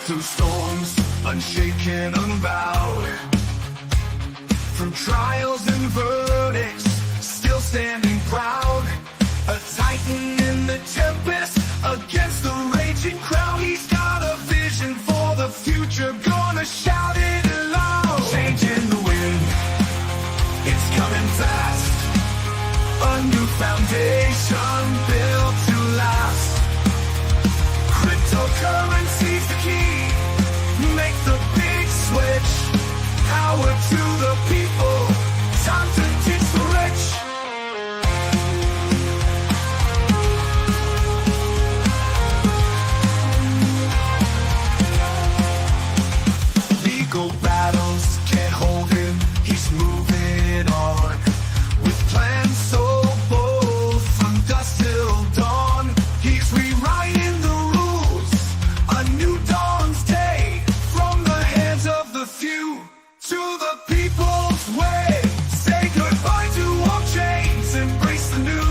through storms, unshaken, unbowed, through trials and verdicts, still standing proud, a titan in the tempest, against the raging crowd. He's got a vision for the future, gonna shout it aloud. Changing the wind, it's coming fast, a new foundation built to last. Cryptocurrency's the key, make the big switch, power to the people, time to teach the rich. Legal battles can't hold him, he's moving on, with plans so bold, from dusk till dawn. He's rewriting the rules, a new dawn's day, from the hands of the few to the people's way. Say goodbye to all chains, embrace the new,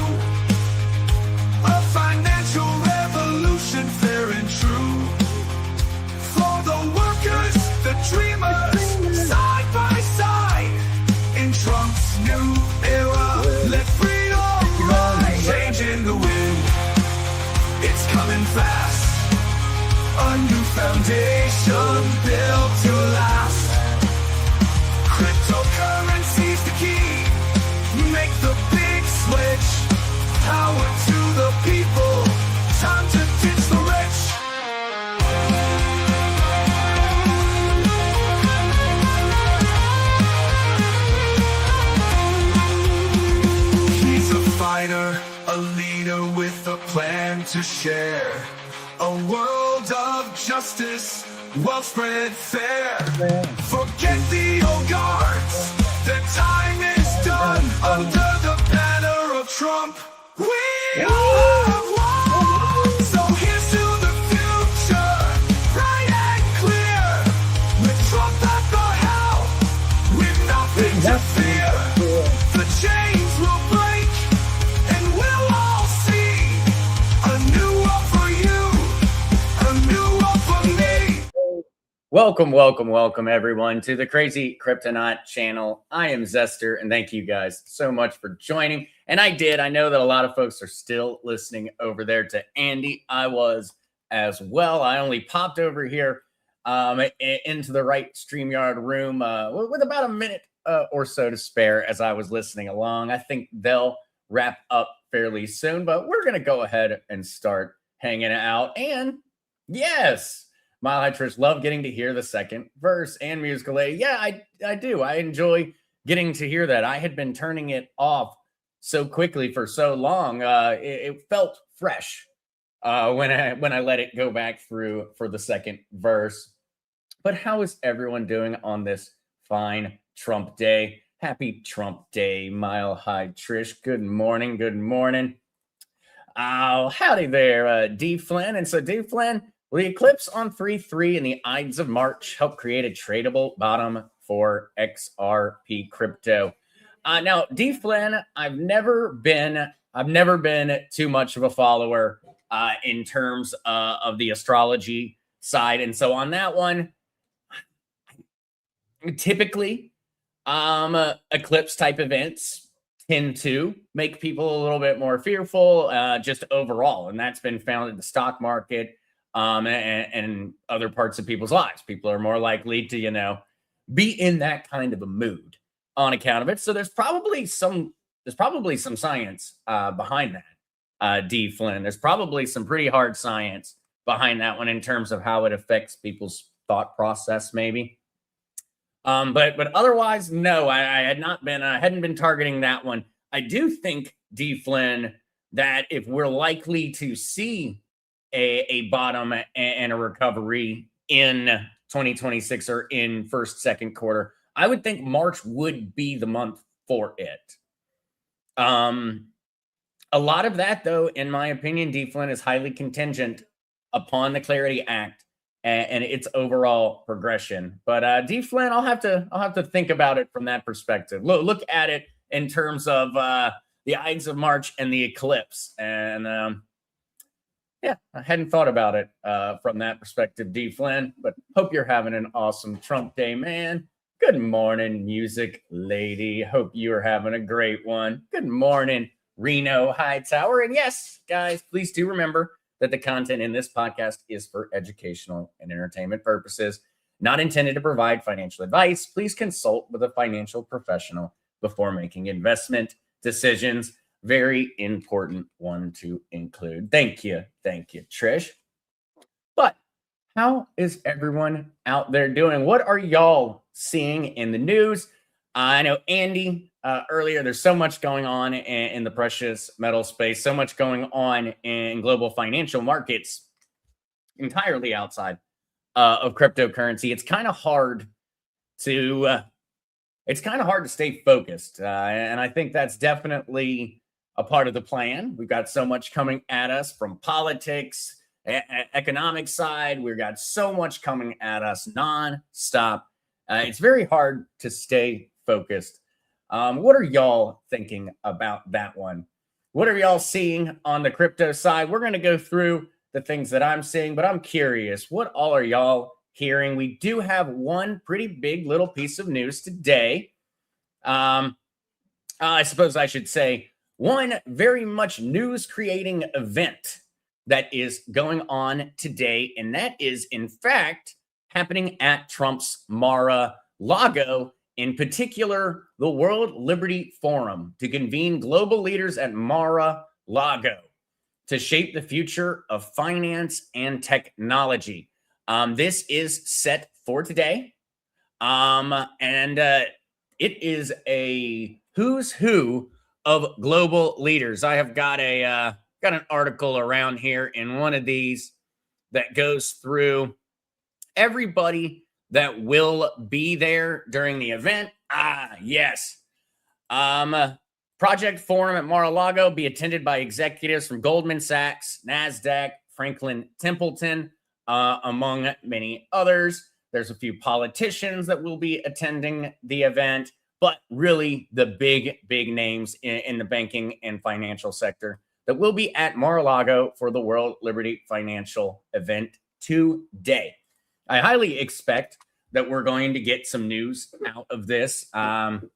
a financial revolution, fair and true, for the workers, the dreamers, side by side, in Trump's new era, let freedom rise. Changing the wind, it's coming fast, a new foundation built to last. Cryptocurrency's the key, make the big switch, power to the people, time to ditch the rich. He's a fighter, a leader with a plan to share, a world of justice, well spread fair. Forget the old guards, the time is done. Under the banner of Trump, we all have won. So here's to the future, bright and clear, with Trump at the helm, with nothing to fear. The chains will break, and we'll all see a new world for you, a new world for me. Welcome, everyone, to the Crazy Kryptonaut channel. I am Zester, and thank you guys so much for joining. And I know that a lot of folks are still listening over there to Andy. I was as well. I only popped over here into the right StreamYard room with about a minute or so to spare as I was listening along. I think they'll wrap up fairly soon, but we're going to go ahead and start hanging out. And yes, Mile High Trish, love getting to hear the second verse and musical aid. Yeah, I do. I enjoy getting to hear that. I had been turning it off so quickly for so long. It felt fresh when I let it go back through for the second verse. But how is everyone doing on this fine Trump day? Happy Trump Day, Mile High Trish. Good morning. Good morning. Oh, howdy there, D. Flynn. And so, D. Flynn, the eclipse on 3/3 and the Ides of March help create a tradable bottom for XRP crypto. Now, D. Flynn, I've never been too much of a follower in terms of the astrology side, and so on that one, typically, eclipse type events tend to make people a little bit more fearful, just overall, and that's been found in the stock market. And other parts of people's lives. People are more likely to, be in that kind of a mood on account of it. So there's probably some science behind that, D. Flynn. There's probably some pretty hard science behind that one in terms of how it affects people's thought process, maybe. But otherwise, no, I hadn't been targeting that one. I do think, D. Flynn, that if we're likely to see a bottom and a recovery in 2026 or in second quarter, I would think March would be the month for it. A lot of that, though, in my opinion, D. Flynn, is highly contingent upon the Clarity Act and its overall progression. But D. Flynn, I'll have to think about it from that perspective. Look at it in terms of the Ides of March and the eclipse, and Yeah, I hadn't thought about it from that perspective, D. Flynn, but hope you're having an awesome Trump Day, man. Good morning, music lady. Hope you're having a great one. Good morning, Reno Hightower. And yes, guys, please do remember that the content in this podcast is for educational and entertainment purposes, not intended to provide financial advice. Please consult with a financial professional before making investment decisions. Very important one to include. Thank you. Thank you, Trish. But how is everyone out there doing? What are y'all seeing in the news? I know Andy earlier, there's so much going on in the precious metal space, so much going on in global financial markets entirely outside of cryptocurrency. To it's kind of hard to stay focused. And I think that's definitely a part of the plan. We've got so much coming at us from politics, economic side. We've got so much coming at us nonstop. It's very hard to stay focused. What are y'all thinking about that one? What are y'all seeing on the crypto side? We're going to go through the things that I'm seeing, but I'm curious, what all are y'all hearing? We do have one pretty big little piece of news today. I suppose I should say one very much news creating event that is going on today. And that is, in fact, happening at Trump's Mar-a-Lago, in particular, the World Liberty Forum, to convene global leaders at Mar-a-Lago to shape the future of finance and technology. This is set for today. And it is a who's who of global leaders. I have got an article around here in one of these that goes through everybody that will be there during the event. Yes. Project Forum at Mar-a-Lago be attended by executives from Goldman Sachs, NASDAQ, Franklin Templeton, among many others. There's a few politicians that will be attending the event, but really the big names in the banking and financial sector that will be at Mar-a-Lago for the World Liberty Financial event today. I highly expect that we're going to get some news out of this. And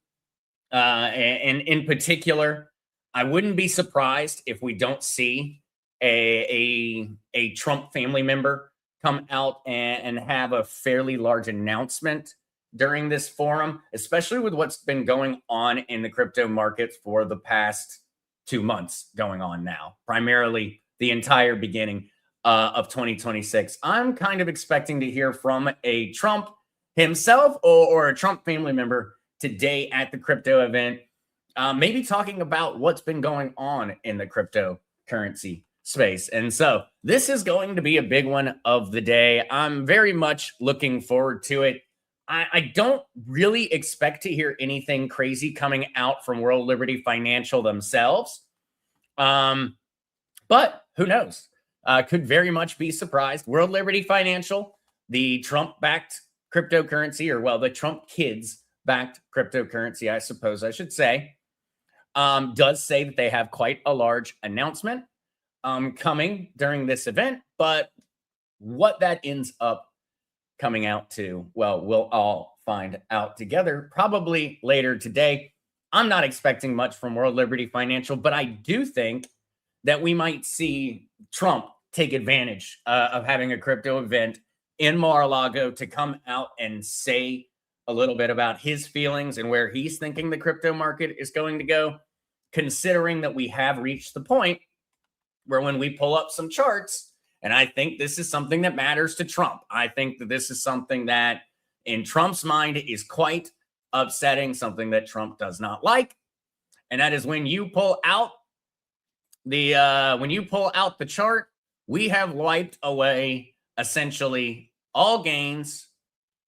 in particular, I wouldn't be surprised if we don't see a Trump family member come out and have a fairly large announcement during this forum, especially with what's been going on in the crypto markets for the past 2 months going on now, primarily the entire beginning of 2026. I'm kind of expecting to hear from a Trump himself or a Trump family member today at the crypto event, maybe talking about what's been going on in the cryptocurrency space. And so this is going to be a big one of the day. I'm very much looking forward to it. I don't really expect to hear anything crazy coming out from World Liberty Financial themselves. But who knows? Could very much be surprised. World Liberty Financial, the Trump-backed cryptocurrency, or well, the Trump kids-backed cryptocurrency, I suppose I should say, does say that they have quite a large announcement coming during this event. But what that ends up coming out to, well, we'll all find out together probably later today. I'm not expecting much from World Liberty Financial, but I do think that we might see Trump take advantage of having a crypto event in Mar-a-Lago to come out and say a little bit about his feelings and where he's thinking the crypto market is going to go, considering that we have reached the point where when we pull up some charts, and I think this is something that matters to Trump. I think that this is something that in Trump's mind is quite upsetting, something that Trump does not like. And that is when you pull out the chart, we have wiped away essentially all gains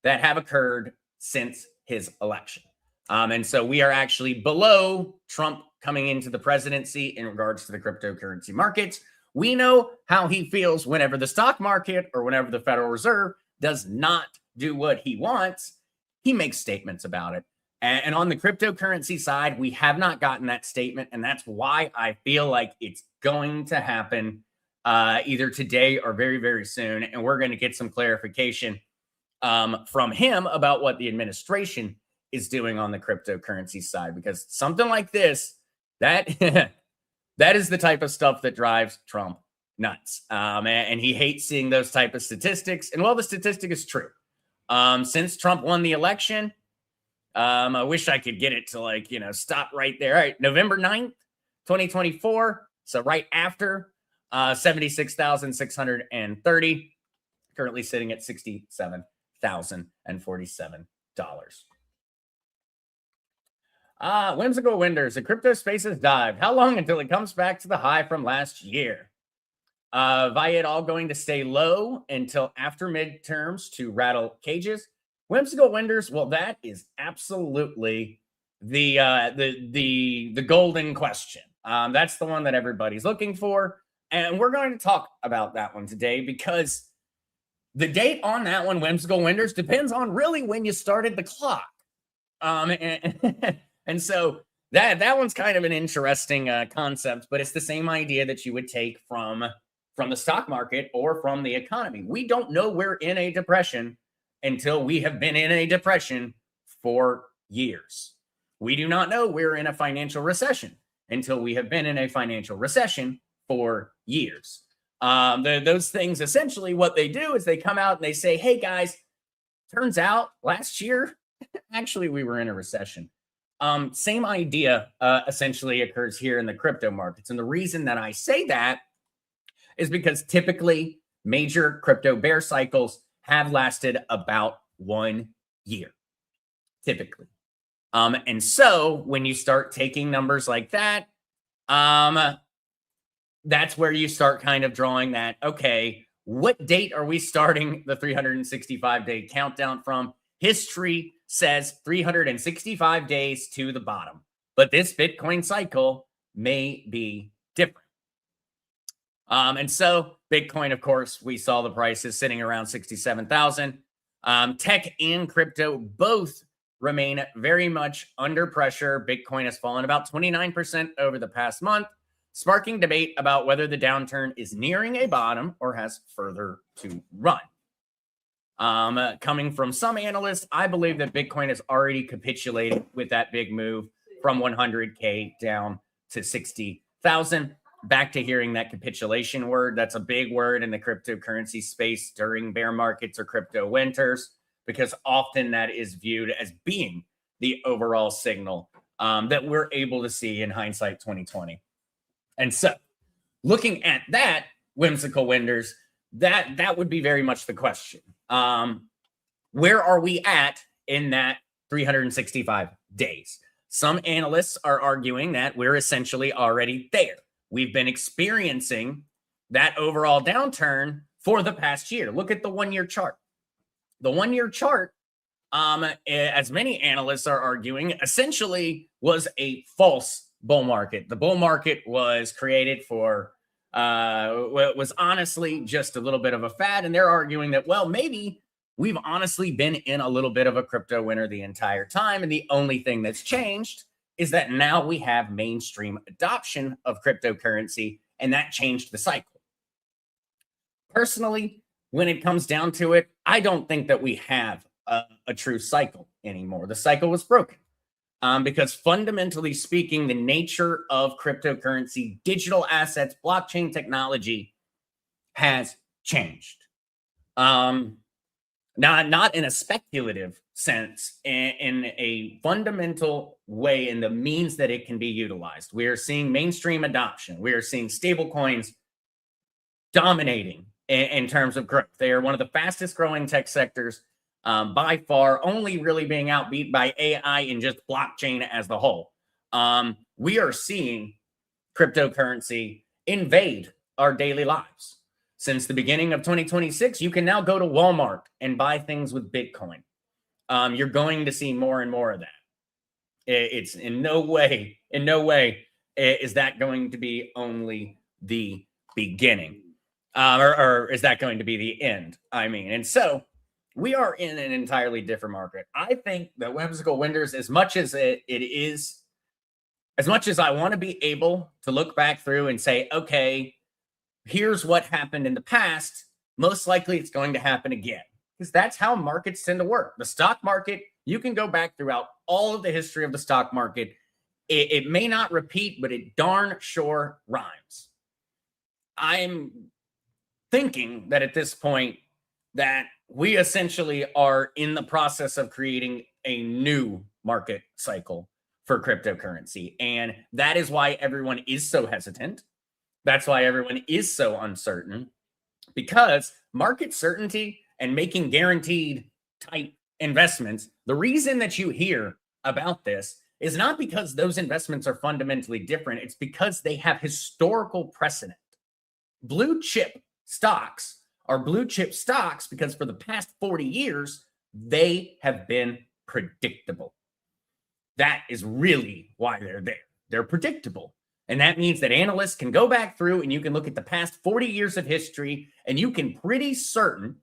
that have occurred since his election. And so we are actually below Trump coming into the presidency in regards to the cryptocurrency markets. We know how he feels whenever the stock market or whenever the Federal Reserve does not do what he wants. He makes statements about it. And on the cryptocurrency side, we have not gotten that statement. And that's why I feel like it's going to happen either today or very, very soon. And we're going to get some clarification from him about what the administration is doing on the cryptocurrency side, because something like this, that that is the type of stuff that drives Trump nuts. And he hates seeing those type of statistics. And well, the statistic is true. Since Trump won the election, I wish I could get it to stop right there. All right, November 9th, 2024. So right after 76,630, currently sitting at $67,047. Whimsical Winders, the crypto space has dived. How long until it comes back to the high from last year? Via it all going to stay low until after midterms to rattle cages. Whimsical Winders, well, that is absolutely the golden question. That's the one that everybody's looking for. And we're going to talk about that one today because the date on that one, Whimsical Winders, depends on really when you started the clock. And so that one's kind of an interesting concept, but it's the same idea that you would take from the stock market or from the economy. We don't know we're in a depression until we have been in a depression for years. We do not know we're in a financial recession until we have been in a financial recession for years. Those things, essentially what they do is they come out and they say, hey guys, turns out last year, actually we were in a recession. Same idea essentially occurs here in the crypto markets. And the reason that I say that is because typically major crypto bear cycles have lasted about 1 year, typically. And so when you start taking numbers like that, that's where you start kind of drawing that, okay, what date are we starting the 365-day countdown from? History says 365 days to the bottom, but this Bitcoin cycle may be different. And so Bitcoin, of course, we saw the prices sitting around 67,000. Tech and crypto both remain very much under pressure. Bitcoin has fallen about 29% over the past month, sparking debate about whether the downturn is nearing a bottom or has further to run. Coming from some analysts, I believe that Bitcoin has already capitulated with that big move from 100K down to 60,000. Back to hearing that capitulation word. That's a big word in the cryptocurrency space during bear markets or crypto winters, because often that is viewed as being the overall signal that we're able to see in hindsight 2020. And so looking at that, Whimsical Winders, that would be very much the question. Where are we at in that 365 days? Some analysts are arguing that we're essentially already there. We've been experiencing that overall downturn for the past year. Look at the 1-year chart. The 1-year chart, as many analysts are arguing, essentially was a false bull market. The bull market was created for was honestly just a little bit of a fad. And they're arguing that, well, maybe we've honestly been in a little bit of a crypto winter the entire time. And the only thing that's changed is that now we have mainstream adoption of cryptocurrency, and that changed the cycle. Personally, when it comes down to it, I don't think that we have a true cycle anymore. The cycle was broken. Because fundamentally speaking, the nature of cryptocurrency, digital assets, blockchain technology has changed. Not in a speculative sense, in a fundamental way in the means that it can be utilized. We are seeing mainstream adoption. We are seeing stable coins dominating in terms of growth. They are one of the fastest growing tech sectors by far, only really being outbeat by AI and just blockchain as the whole. We are seeing cryptocurrency invade our daily lives. Since the beginning of 2026, you can now go to Walmart and buy things with Bitcoin. You're going to see more and more of that. It's in no way is that going to be only the beginning, or is that going to be the end? I mean, and so we are in an entirely different market. I think that Whimsical Winders, as much as I want to be able to look back through and say, okay, here's what happened in the past. Most likely it's going to happen again, because that's how markets tend to work. The stock market, you can go back throughout all of the history of the stock market. It may not repeat, but it darn sure rhymes. I'm thinking that at this point that we essentially are in the process of creating a new market cycle for cryptocurrency. And that is why everyone is so hesitant. That's why everyone is so uncertain, because market certainty and making guaranteed type investments, the reason that you hear about this is not because those investments are fundamentally different. It's because they have historical precedent. Blue chip stocks are blue chip stocks because for the past 40 years, they have been predictable. That is really why they're there. They're predictable. And that means that analysts can go back through and you can look at the past 40 years of history and you can pretty certain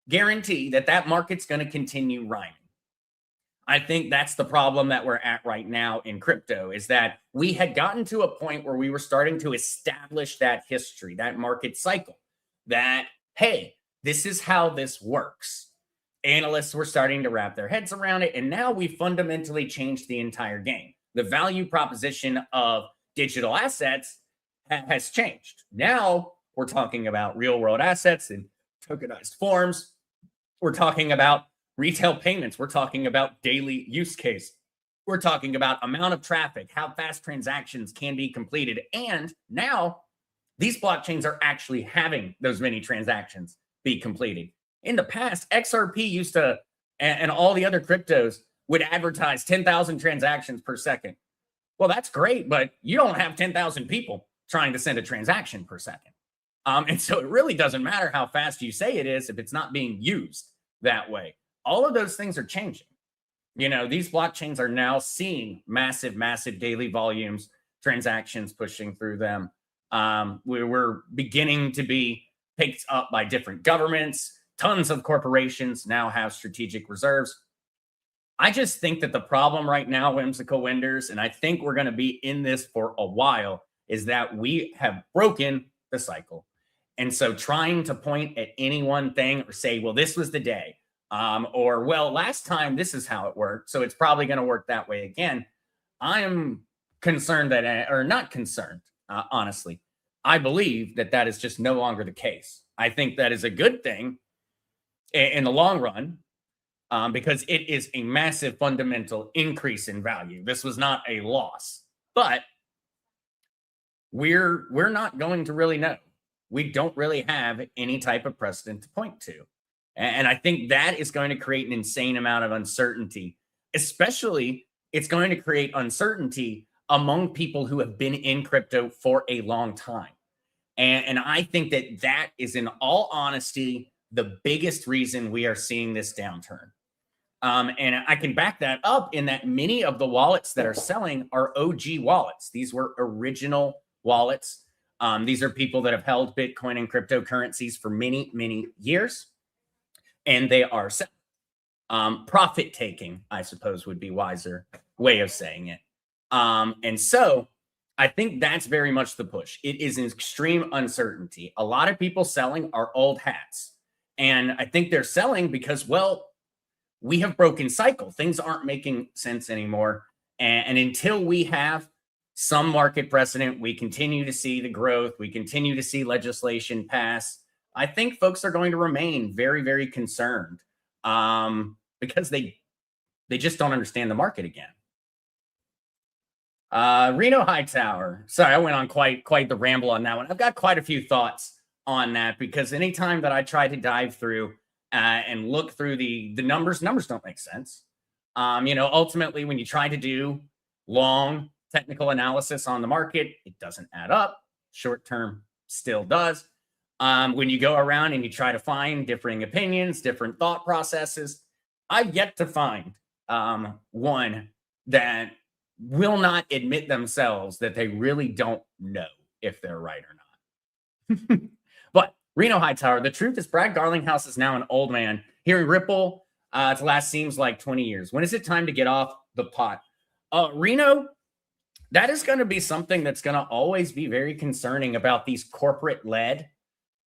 guarantee that that market's going to continue rhyming. I think that's the problem that we're at right now in crypto, is that we had gotten to a point where we were starting to establish that history, that market cycle, that, hey, this is how this works. Analysts were starting to wrap their heads around it. And now we fundamentally changed the entire game. The value proposition of digital assets has changed. Now we're talking about real world assets in tokenized forms. We're talking about retail payments. We're talking about daily use case. We're talking about amount of traffic, how fast transactions can be completed. And now these blockchains are actually having those many transactions be completed. In the past, XRP used to, and all the other cryptos would advertise 10,000 transactions per second. Well, that's great, but you don't have 10,000 people trying to send a transaction per second. And so it really doesn't matter how fast you say it is if it's not being used that way. All of those things are changing. You know, these blockchains are now seeing massive, massive daily volumes, transactions pushing through them. We're beginning to be picked up by different governments. Tons of corporations now have strategic reserves. I just think that the problem right now, Whimsical Winders, and I think we're going to be in this for a while, is that we have broken the cycle. And so trying to point at any one thing or say, well, this was the day, or, well, last time this is how it worked, so it's probably going to work that way again. I am concerned that, or not concerned, honestly. I believe that that is just no longer the case. I think that is a good thing in the long run, because it is a massive fundamental increase in value. This was not a loss, but we're not going to really know. We don't really have any type of precedent to point to. And I think that is going to create an insane amount of uncertainty. Especially, it's going to create uncertainty among people who have been in crypto for a long time. And I think that that is, in all honesty, the biggest reason we are seeing this downturn. And I can back that up in that many of the wallets that are selling are OG wallets. These were original wallets. These are people that have held Bitcoin and cryptocurrencies for many, many years. And they are profit taking, I suppose, would be wiser way of saying it. And so I think that's very much the push. It is an extreme uncertainty. A lot of people selling are old hats. And I think they're selling because, well, we have broken cycle. Things aren't making sense anymore. And until we have some market precedent, we continue to see the growth, we continue to see legislation pass, I think folks are going to remain very, very concerned, because they just don't understand the market again. Reno Hightower. Sorry, I went on quite the ramble on that one. I've got quite a few thoughts on that, because anytime that I try to dive through and look through the numbers don't make sense. Ultimately, when you try to do long technical analysis on the market, it doesn't add up. Short term still does. When you go around and you try to find differing opinions, different thought processes, I've yet to find one that will not admit themselves that they really don't know if they're right or not. But Reno Hightower, the truth is Brad Garlinghouse is now an old man. Hearing Ripple to last seems like 20 years. When is it time to get off the pot? Reno, that is going to be something that's going to always be very concerning about these corporate led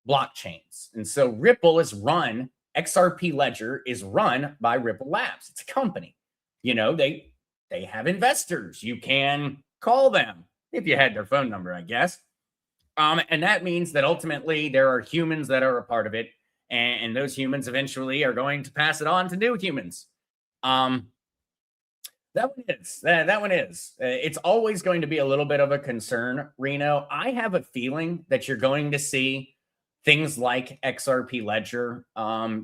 blockchains. And so XRP Ledger is run by Ripple Labs. It's a company. They have investors. You can call them if you had their phone number, I guess. And that means that ultimately there are humans that are a part of it, and those humans eventually are going to pass it on to new humans. That one is. That one is. It's always going to be a little bit of a concern, Reno. I have a feeling that you're going to see things like XRP Ledger,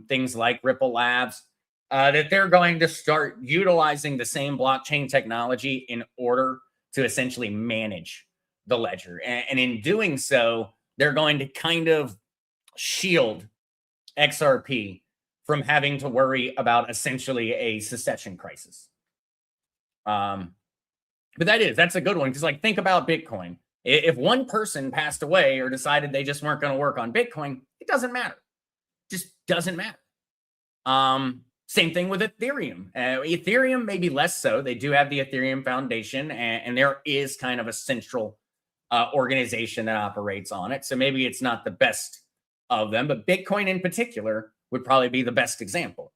things like Ripple Labs, that they're going to start utilizing the same blockchain technology in order to essentially manage the ledger. And in doing so, they're going to kind of shield XRP from having to worry about essentially a succession crisis. But that's a good one, because think about Bitcoin. If one person passed away or decided they just weren't going to work on Bitcoin, it doesn't matter. Just doesn't matter. Same thing with Ethereum. Ethereum maybe less so. They do have the Ethereum Foundation, and there is kind of a central organization that operates on it. So maybe it's not the best of them, but Bitcoin in particular would probably be the best example.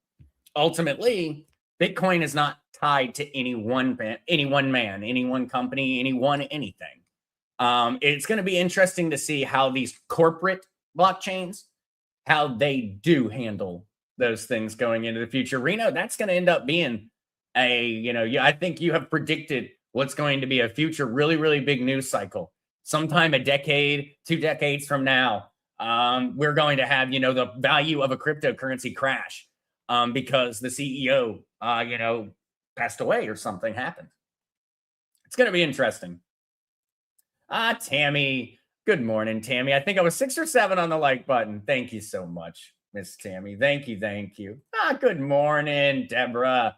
Ultimately, Bitcoin is not tied to any one man, any one company, anything. It's going to be interesting to see how these corporate blockchains, how they do handle those things going into the future. Reno, that's going to end up being I think you have predicted what's going to be a future really, really big news cycle. Sometime a decade, 2 decades from now, we're going to have, the value of a cryptocurrency crash because the CEO, passed away or something happened. It's going to be interesting. Tammy. Good morning, Tammy. I think I was 6 or 7 on the like button. Thank you so much, Miss Tammy. Thank you. Good morning, Deborah.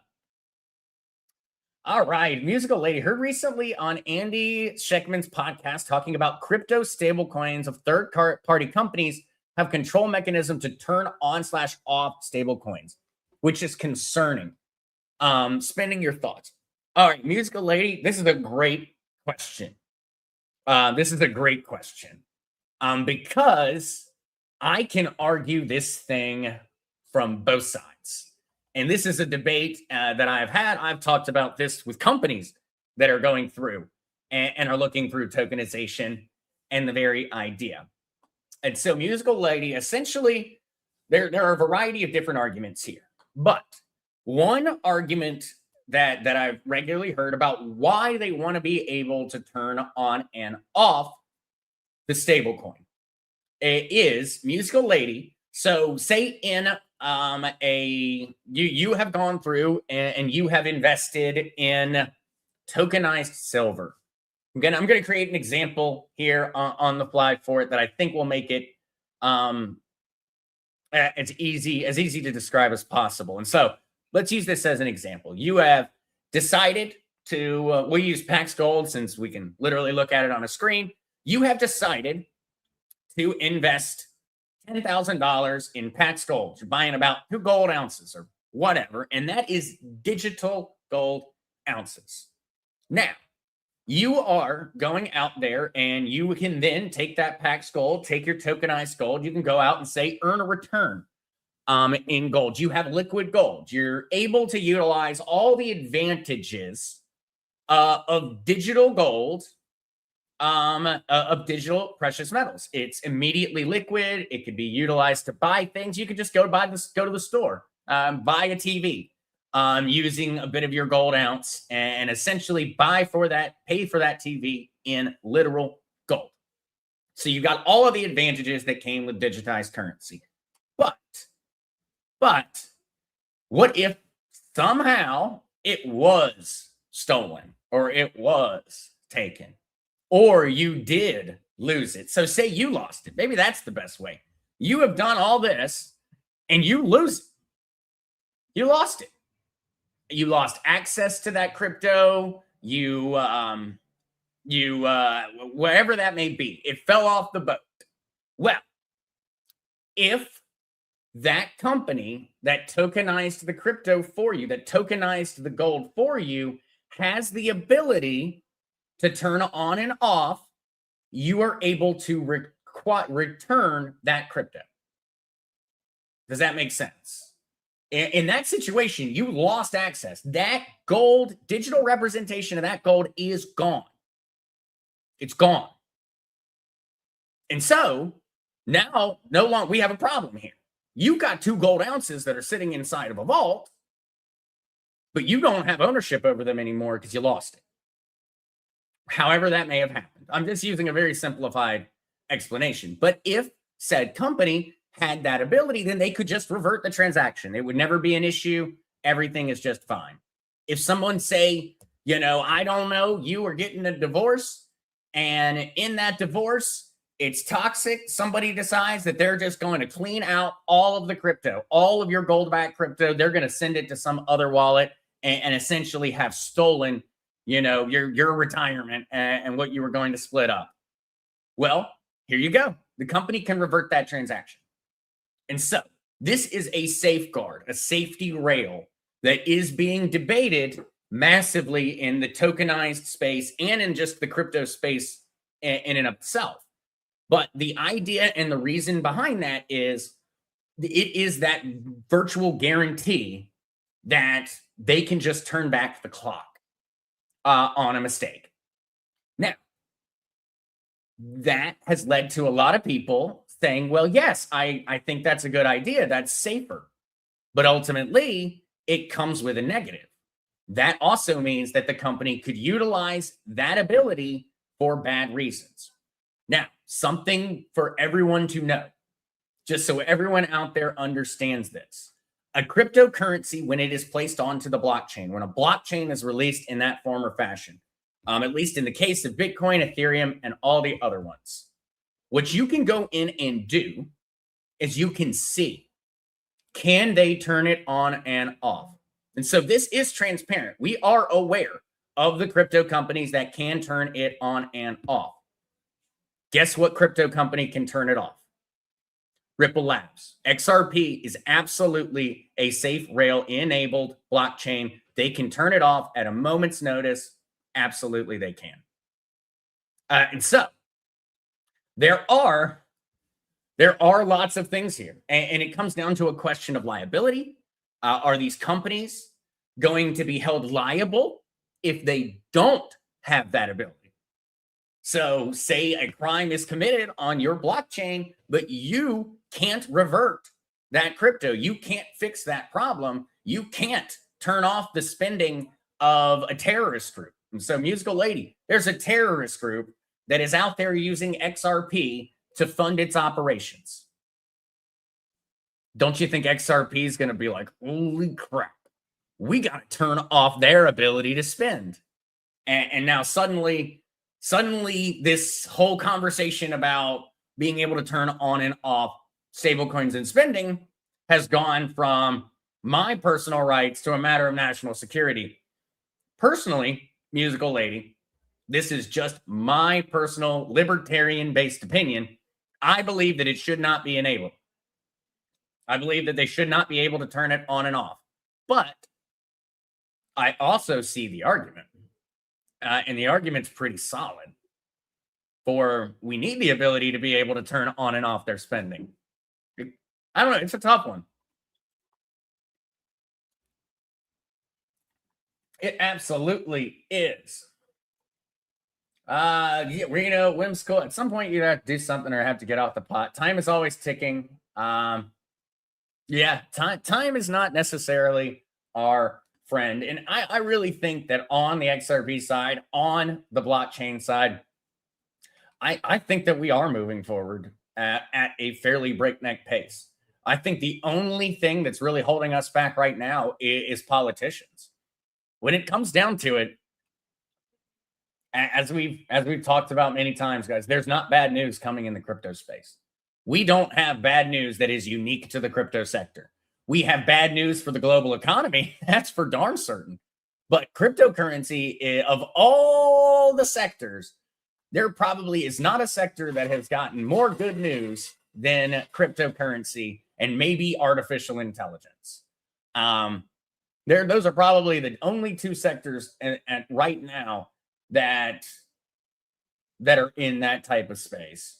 All right, Musical Lady. Heard recently on Andy Scheckman's podcast talking about crypto stablecoins of third-party companies have control mechanism to turn on/off stablecoins, which is concerning. Spending your thoughts. All right, Musical Lady, this is a great question. Because I can argue this thing from both sides. And this is a debate that I've had. I've talked about this with companies that are going through and are looking through tokenization and the very idea. And so, Musical Lady, essentially, there are a variety of different arguments here. But one argument that I've regularly heard about why they want to be able to turn on and off the stablecoin is, Musical Lady. So say in you have gone through and you have invested in tokenized silver. I'm gonna create an example here on the fly for it that I think will make it as easy to describe as possible. And so let's use this as an example. You have decided to, we'll use Pax Gold since we can literally look at it on a screen. You have decided to invest $10,000 in Pax Gold. You're buying about 2 gold ounces or whatever, and that is digital gold ounces. Now, you are going out there and you can then take that Pax Gold, take your tokenized gold. You can go out and say, earn a return in gold. You have liquid gold. You're able to utilize all the advantages of digital gold, of digital precious metals. It's immediately liquid. It could be utilized to buy things. You could just go to the store, buy a TV, using a bit of your gold ounce and essentially pay for that TV in literal gold. So you got all of the advantages that came with digitized currency. But what if somehow it was stolen or it was taken or you did lose it? So say you lost it. Maybe that's the best way. You have done all this and you lose it. You lost it. You lost access to that crypto. Wherever that may be, it fell off the boat. Well, if that company that tokenized the crypto for you, that tokenized the gold for you, has the ability to turn on and off, you are able to return that crypto. Does that make sense? In that situation, you lost access. That gold, digital representation of that gold is gone. It's gone. And so now, no longer, we have a problem here. You've got 2 gold ounces that are sitting inside of a vault, but you don't have ownership over them anymore because you lost it. However that may have happened. I'm just using a very simplified explanation. But if said company had that ability, then they could just revert the transaction. It would never be an issue. Everything is just fine. If someone say, I don't know, you are getting a divorce, and in that divorce, it's toxic. Somebody decides that they're just going to clean out all of the crypto, all of your gold-backed crypto. They're going to send it to some other wallet and essentially have stolen, your retirement and what you were going to split up. Well, here you go. The company can revert that transaction. And so this is a safeguard, a safety rail that is being debated massively in the tokenized space and in just the crypto space in and of itself. But the idea and the reason behind that is it is that virtual guarantee that they can just turn back the clock on a mistake. Now, that has led to a lot of people saying, well, yes, I think that's a good idea. That's safer. But ultimately, it comes with a negative. That also means that the company could utilize that ability for bad reasons. Now, something for everyone to know, just so everyone out there understands this. A cryptocurrency, when it is placed onto the blockchain, when a blockchain is released in that form or fashion, at least in the case of Bitcoin, Ethereum, and all the other ones, what you can go in and do is you can see, can they turn it on and off? And so this is transparent. We are aware of the crypto companies that can turn it on and off. Guess what crypto company can turn it off? Ripple Labs. XRP is absolutely a safe rail enabled blockchain. They can turn it off at a moment's notice. Absolutely, they can. And so there are lots of things here, and it comes down to a question of liability. Are these companies going to be held liable if they don't have that ability? So say a crime is committed on your blockchain, but you can't revert that crypto. You can't fix that problem. You can't turn off the spending of a terrorist group. And so, Musical Lady, there's a terrorist group that is out there using XRP to fund its operations. Don't you think XRP is going to be like, holy crap, we got to turn off their ability to spend? And now suddenly this whole conversation about being able to turn on and off stablecoins and spending has gone from my personal rights to a matter of national security. Personally, Musical Lady, this is just my personal libertarian-based opinion. I believe that it should not be enabled. I believe that they should not be able to turn it on and off. But I also see the argument. And the argument's pretty solid. For we need the ability to be able to turn on and off their spending. I don't know. It's a tough one. It absolutely is. Yeah, whimsical. At some point, you have to do something or have to get off the pot. Time is always ticking. Yeah, time is not necessarily our friend. And I really think that on the XRP side, on the blockchain side, I think that we are moving forward at a fairly breakneck pace. I think the only thing that's really holding us back right now is politicians. When it comes down to it, as we've talked about many times, guys, there's not bad news coming in the crypto space. We don't have bad news that is unique to the crypto sector. We have bad news for the global economy. That's for darn certain. But cryptocurrency, of all the sectors, there probably is not a sector that has gotten more good news than cryptocurrency and maybe artificial intelligence. Those are probably the only two sectors right now that are in that type of space.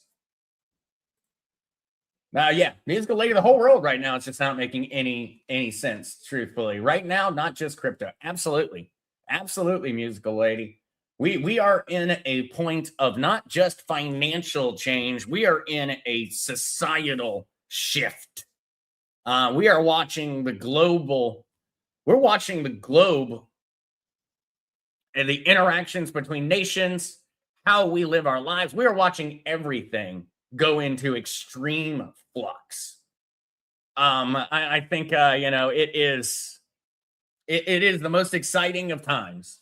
Yeah, musical lady, the whole world right now, it's just not making any sense, truthfully. Right now, not just crypto. Absolutely. Absolutely, musical lady. We are in a point of not just financial change, we are in a societal shift. We are watching the global, we're watching the globe and the interactions between nations, how we live our lives. We are watching everything go into extreme flux. I think it is the most exciting of times,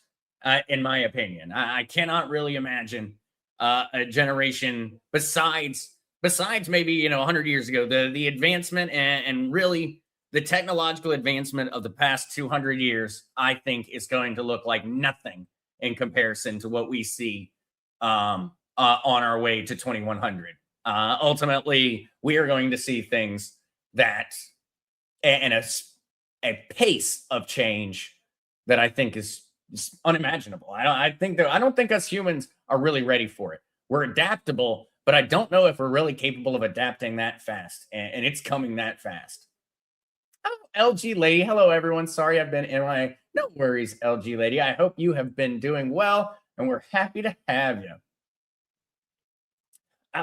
in my opinion. I cannot really imagine a generation besides maybe 100 years ago. The advancement and really the technological advancement of the past 200 years, I think, is going to look like nothing in comparison to what we see on our way to 2100. Ultimately, we are going to see things that and a pace of change that I think is unimaginable. I don't think us humans are really ready for it. We're adaptable, but I don't know if we're really capable of adapting that fast, and it's coming that fast. Oh, LG lady, hello everyone. Sorry I've been MIA. No worries, LG lady. I hope you have been doing well, and we're happy to have you.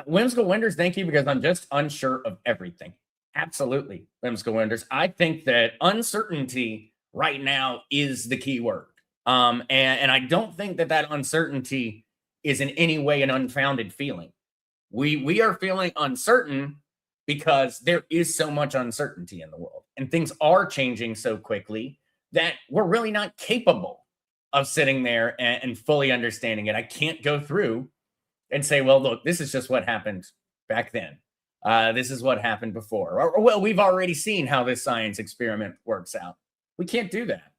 Whimsical Winders, thank you, because I'm just unsure of everything. Absolutely, Whimsical Winders. I think that uncertainty right now is the key word. And I don't think that uncertainty is in any way an unfounded feeling. We are feeling uncertain because there is so much uncertainty in the world, and things are changing so quickly that we're really not capable of sitting there and fully understanding it. I can't go through and say, well, look, this is just what happened back then. This is what happened before. Or, well, we've already seen how this science experiment works out. We can't do that.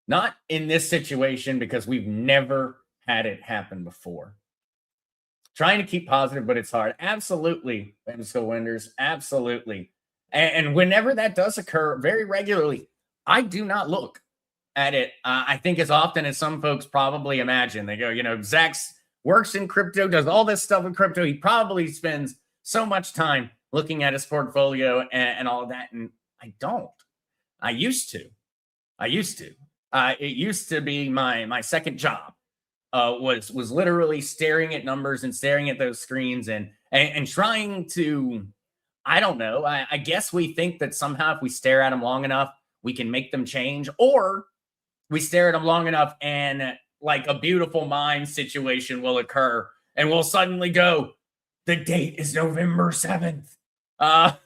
Not in this situation, because we've never had it happen before. Trying to keep positive, but it's hard. Absolutely, Whimsical Winders. Absolutely. And whenever that does occur, very regularly, I do not look at it, I think, as often as some folks probably imagine. They go, Zach's works in crypto, does all this stuff in crypto. He probably spends so much time looking at his portfolio and all of that. And I don't. I used to. It used to be my second job. Was literally staring at numbers and staring at those screens and trying to, I don't know. I guess we think that somehow if we stare at them long enough, we can make them change, or we stare at them long enough and like a beautiful mind situation will occur and we'll suddenly go, the date is November 7th.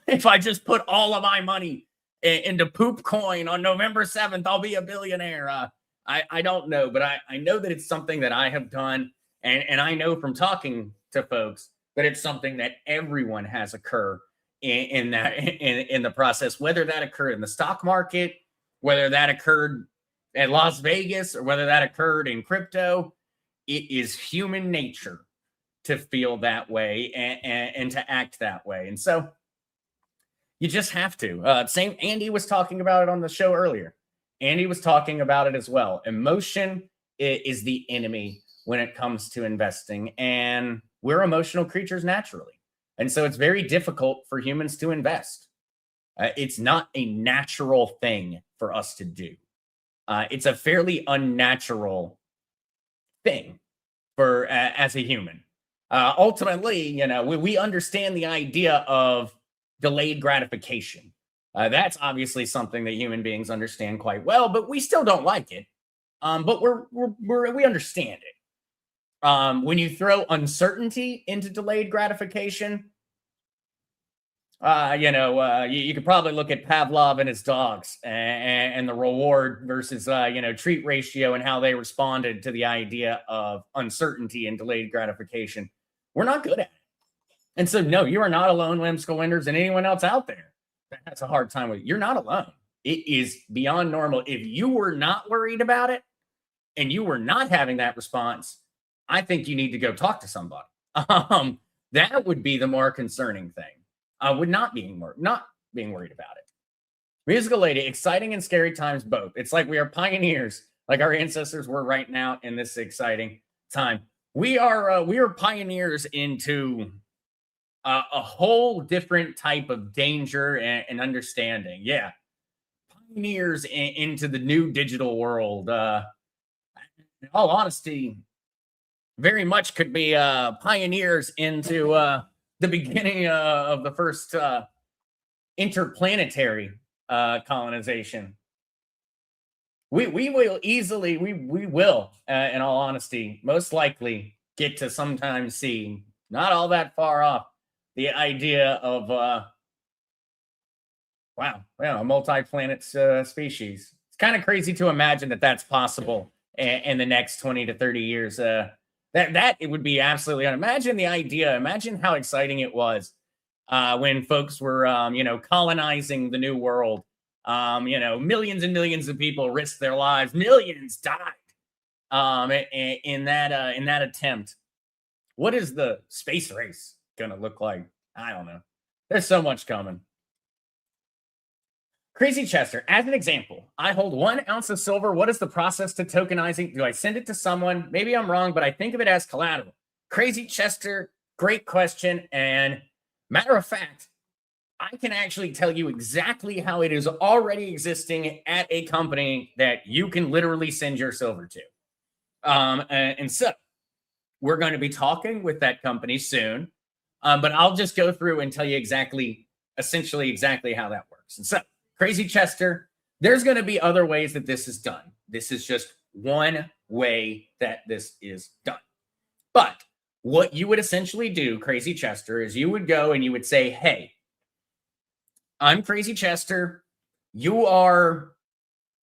If I just put all of my money into poop coin on November 7th, I'll be a billionaire. I don't know, but I know that it's something that I have done. And I know from talking to folks that it's something that everyone has occur in the process, whether that occurred in the stock market, whether that occurred at Las Vegas, or whether that occurred in crypto. It is human nature to feel that way and to act that way. And so you just have to. Same, Andy was talking about it on the show earlier. Andy was talking about it as well. Emotion is the enemy when it comes to investing, and we're emotional creatures naturally. And so it's very difficult for humans to invest. It's not a natural thing for us to do. It's a fairly unnatural thing for as a human. Ultimately, we understand the idea of delayed gratification. That's obviously something that human beings understand quite well, but we still don't like it. But we understand it. When you throw uncertainty into delayed gratification, you could probably look at Pavlov and his dogs and the reward versus treat ratio and how they responded to the idea of uncertainty and delayed gratification. We're not good at it. And so, no, you are not alone, Whimsical Winders, and anyone else out there that's a hard time with it. You're not alone. It is beyond normal. If you were not worried about it and you were not having that response, I think you need to go talk to somebody. That would be the more concerning thing. Would not being worried about it. Musical lady, exciting and scary times both. It's like we are pioneers like our ancestors were right now in this exciting time. We are pioneers into a whole different type of danger and understanding. Yeah, pioneers into the new digital world. In all honesty, very much could be pioneers into the beginning of the first interplanetary colonization. We will easily we will in all honesty most likely get to sometimes see, not all that far off, the idea of a multi-planet species. It's kind of crazy to imagine that that's possible in the next 20 to 30 years. That it would be absolutely imagine the idea. Imagine how exciting it was when folks were colonizing the new world. Millions and millions of people risked their lives. Millions died in that attempt. What is the space race gonna look like? I don't know. There's so much coming. Crazy Chester, as an example, I hold 1 ounce of silver. What is the process to tokenizing? Do I send it to someone? Maybe I'm wrong, but I think of it as collateral. Crazy Chester, great question. And matter of fact, I can actually tell you exactly how it is already existing at a company that you can literally send your silver to. And so we're going to be talking with that company soon. But I'll just go through and tell you essentially exactly how that works. And so, Crazy Chester, there's going to be other ways that this is done. This is just one way that this is done. But what you would essentially do, Crazy Chester, is you would go and you would say, hey, I'm Crazy Chester. You are,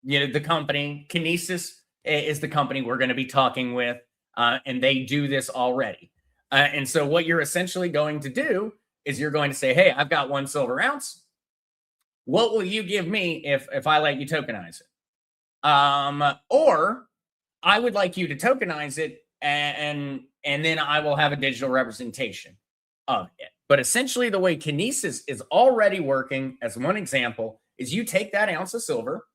the company. Kinesis is the company we're going to be talking with, and they do this already. And so what you're essentially going to do is you're going to say, hey, I've got 1 silver ounce. What will you give me if I let you tokenize it? Or I would like you to tokenize it, and then I will have a digital representation of it. But essentially, the way Kinesis is already working, as one example, is you take that ounce of silver.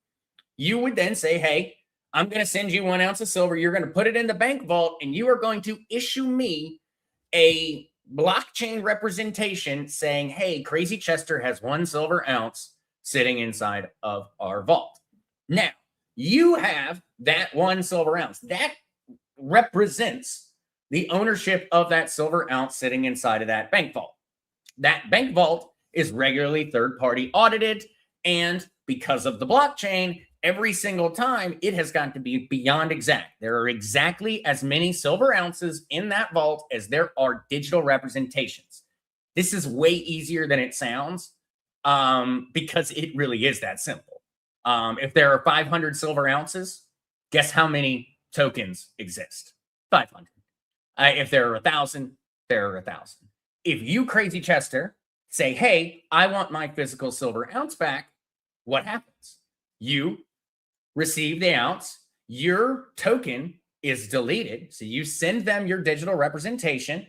You would then say, hey, I'm going to send you 1 ounce of silver. You're going to put it in the bank vault, and you are going to issue me a blockchain representation saying, hey, Crazy Chester has 1 silver ounce sitting inside of our vault. Now, you have that 1 silver ounce. That represents the ownership of that silver ounce sitting inside of that bank vault. That bank vault is regularly third-party audited, and because of the blockchain, every single time it has got to be beyond exact. There are exactly as many silver ounces in that vault as there are digital representations. This is way easier than it sounds because it really is that simple. If there are 500 silver ounces, guess how many tokens exist? 500. If there are 1,000, there are 1,000. If you, Crazy Chester, say, hey, I want my physical silver ounce back, what happens? You receive the ounce, your token is deleted. So you send them your digital representation.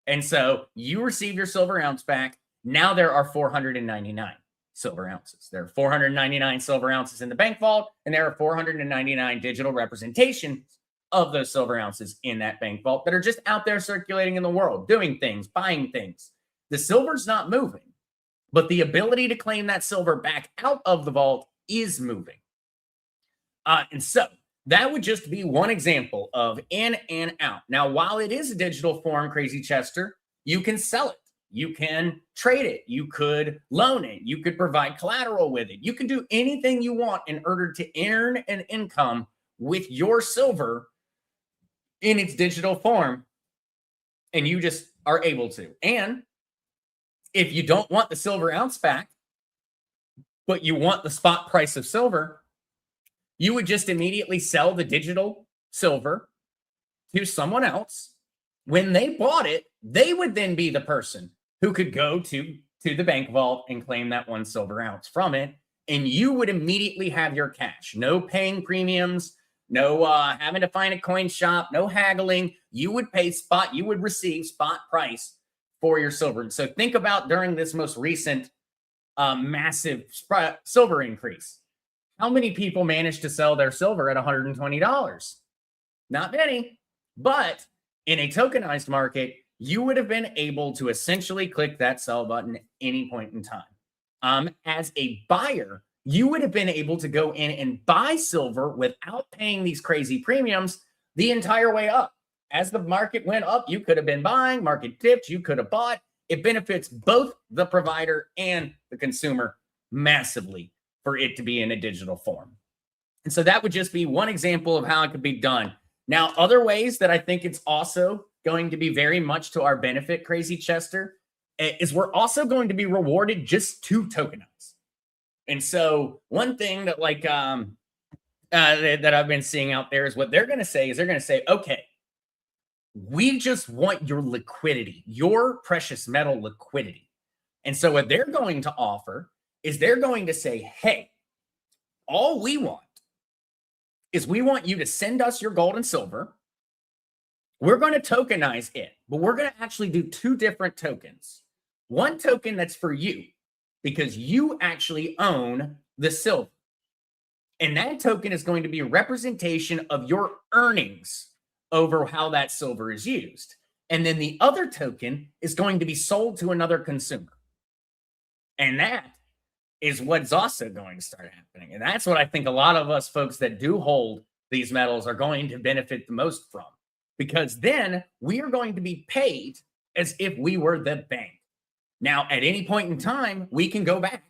And so you receive your silver ounce back. Now there are 499 silver ounces. There are 499 silver ounces in the bank vault, and there are 499 digital representations of those silver ounces in that bank vault that are just out there circulating in the world, doing things, buying things. The silver's not moving, but the ability to claim that silver back out of the vault is moving. And so that would just be one example of in and out. Now, while it is a digital form, Crazy Chester, you can sell it. You can trade it. You could loan it. You could provide collateral with it. You can do anything you want in order to earn an income with your silver in its digital form. And you just are able to. And if you don't want the silver ounce back, but you want the spot price of silver, you would just immediately sell the digital silver to someone else. When they bought it, they would then be the person who could go to the bank vault and claim that 1 silver ounce from it. And you would immediately have your cash. No paying premiums, no having to find a coin shop, no haggling. You would pay spot, you would receive spot price for your silver. And so think about during this most recent massive silver increase. How many people managed to sell their silver at $120? Not many. But in a tokenized market, you would have been able to essentially click that sell button at any point in time. As a buyer, you would have been able to go in and buy silver without paying these crazy premiums the entire way up. As the market went up, you could have been buying, market dipped, you could have bought. It benefits both the provider and the consumer massively for it to be in a digital form. And so that would just be one example of how it could be done. Now, other ways that I think it's also going to be very much to our benefit, Crazy Chester, is we're also going to be rewarded just to tokenize. And so one thing that that I've been seeing out there is what they're going to say is they're going to say, okay, we just want your liquidity, your precious metal liquidity. And so what they're going to offer is they're going to say, hey, all we want is we want you to send us your gold and silver. We're going to tokenize it, but we're going to actually do two different tokens. One token that's for you because you actually own the silver. And that token is going to be a representation of your earnings over how that silver is used. And then the other token is going to be sold to another consumer. And that is what's also going to start happening. And that's what I think a lot of us folks that do hold these metals are going to benefit the most from. Because then we are going to be paid as if we were the bank. Now, at any point in time, we can go back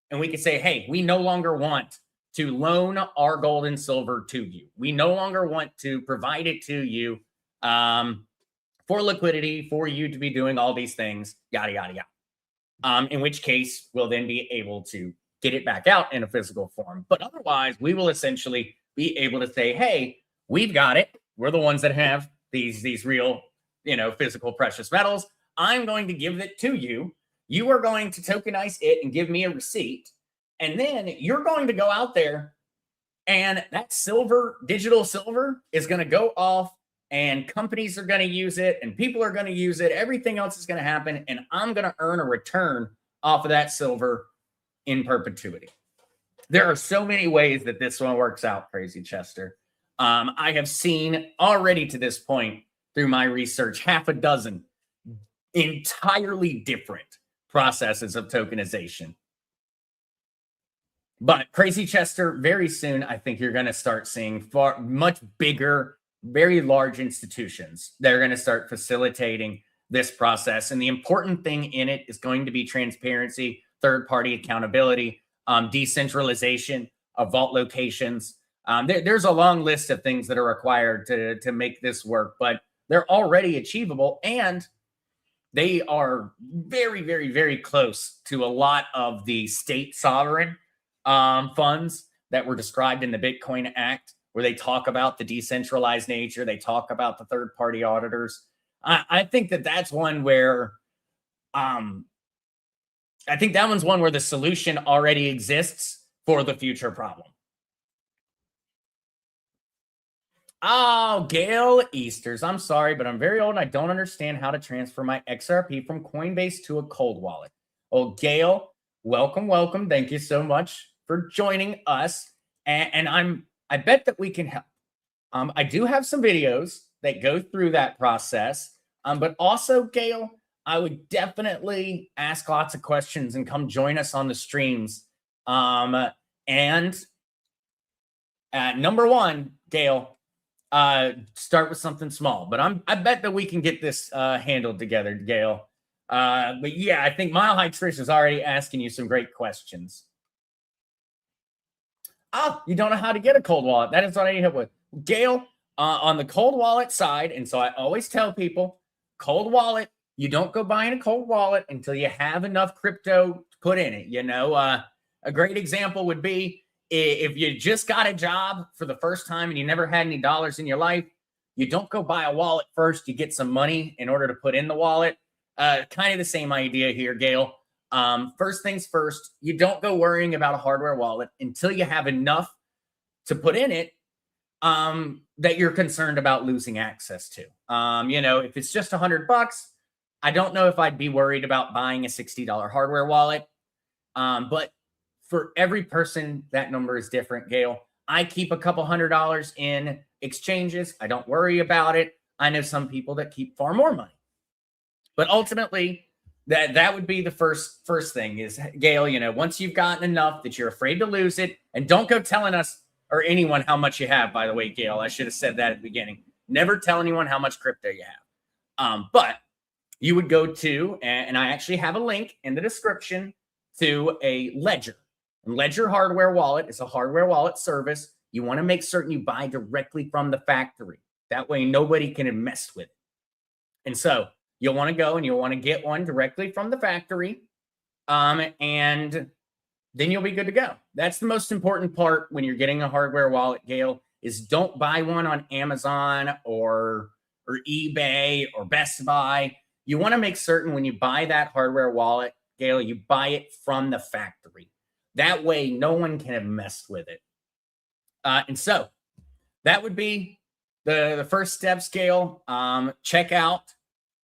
and we can say, hey, we no longer want to loan our gold and silver to you. We no longer want to provide it to you for liquidity, for you to be doing all these things, yada, yada, yada. In which case, we'll then be able to get it back out in a physical form. But otherwise, we will essentially be able to say, hey, we've got it. We're the ones that have these real, physical precious metals. I'm going to give it to you. You are going to tokenize it and give me a receipt. And then you're going to go out there and that silver, digital silver, is going to go off and companies are going to use it and people are going to use it. Everything else is going to happen. And I'm going to earn a return off of that silver in perpetuity. There are so many ways that this one works out, Crazy Chester. I have seen already to this point through my research, half a dozen entirely different processes of tokenization. But Crazy Chester, very soon, I think you're going to start seeing much bigger, very large institutions that are going to start facilitating this process. And the important thing in it is going to be transparency, third-party accountability, decentralization of vault locations. There's a long list of things that are required to make this work, but they're already achievable. And they are very, very, very close to a lot of the state sovereign funds that were described in the Bitcoin Act, where they talk about the decentralized nature. They talk about the third-party auditors. I think that's one where I think that one's one where the solution already exists for the future problem. Oh, Gail Easters. I'm sorry, but I'm very old and I don't understand how to transfer my XRP from Coinbase to a cold wallet. Oh, Gail, welcome, welcome. Thank you so much for joining us. And I bet that we can help. I do have some videos that go through that process. But also, Gail, I would definitely ask lots of questions and come join us on the streams. Number one, Gail, start with something small, but I bet that we can get this handled together, Gail. But yeah, I think Mile High Trish is already asking you some great questions. Oh, you don't know how to get a cold wallet. That is what I need help with. Gail, on the cold wallet side, and so I always tell people, cold wallet, you don't go buying a cold wallet until you have enough crypto to put in it. A great example would be if you just got a job for the first time and you never had any dollars in your life, you don't go buy a wallet first. You get some money in order to put in the wallet. Kind of the same idea here, Gail. First things first, you don't go worrying about a hardware wallet until you have enough to put in it that you're concerned about losing access to. If it's just $100, I don't know if I'd be worried about buying a $60 hardware wallet. But for every person, that number is different, Gail. I keep a couple $100 in exchanges. I don't worry about it. I know some people that keep far more money. But ultimately, that would be the first thing is, Gail, once you've gotten enough that you're afraid to lose it, and don't go telling us or anyone how much you have, by the way, Gail. I should have said that at the beginning. Never tell anyone how much crypto you have. But you would go to, and I actually have a link in the description to a Ledger. Ledger hardware wallet is a hardware wallet service. You want to make certain you buy directly from the factory. That way, nobody can mess with it. And so you'll want to go and you'll want to get one directly from the factory. And then you'll be good to go. That's the most important part when you're getting a hardware wallet, Gail, is don't buy one on Amazon or eBay or Best Buy. You want to make certain when you buy that hardware wallet, Gail, you buy it from the factory. That way, no one can have messed with it. And so that would be the first step, Gail. Check out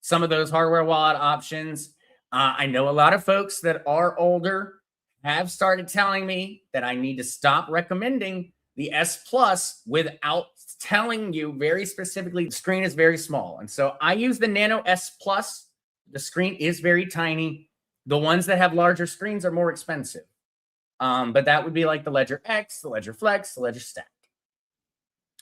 some of those hardware wallet options. I know a lot of folks that are older have started telling me that I need to stop recommending the S Plus without telling you very specifically the screen is very small. And so I use the Nano S Plus. The screen is very tiny. The ones that have larger screens are more expensive. But that would be like the Ledger X, the Ledger Flex, the Ledger Stack.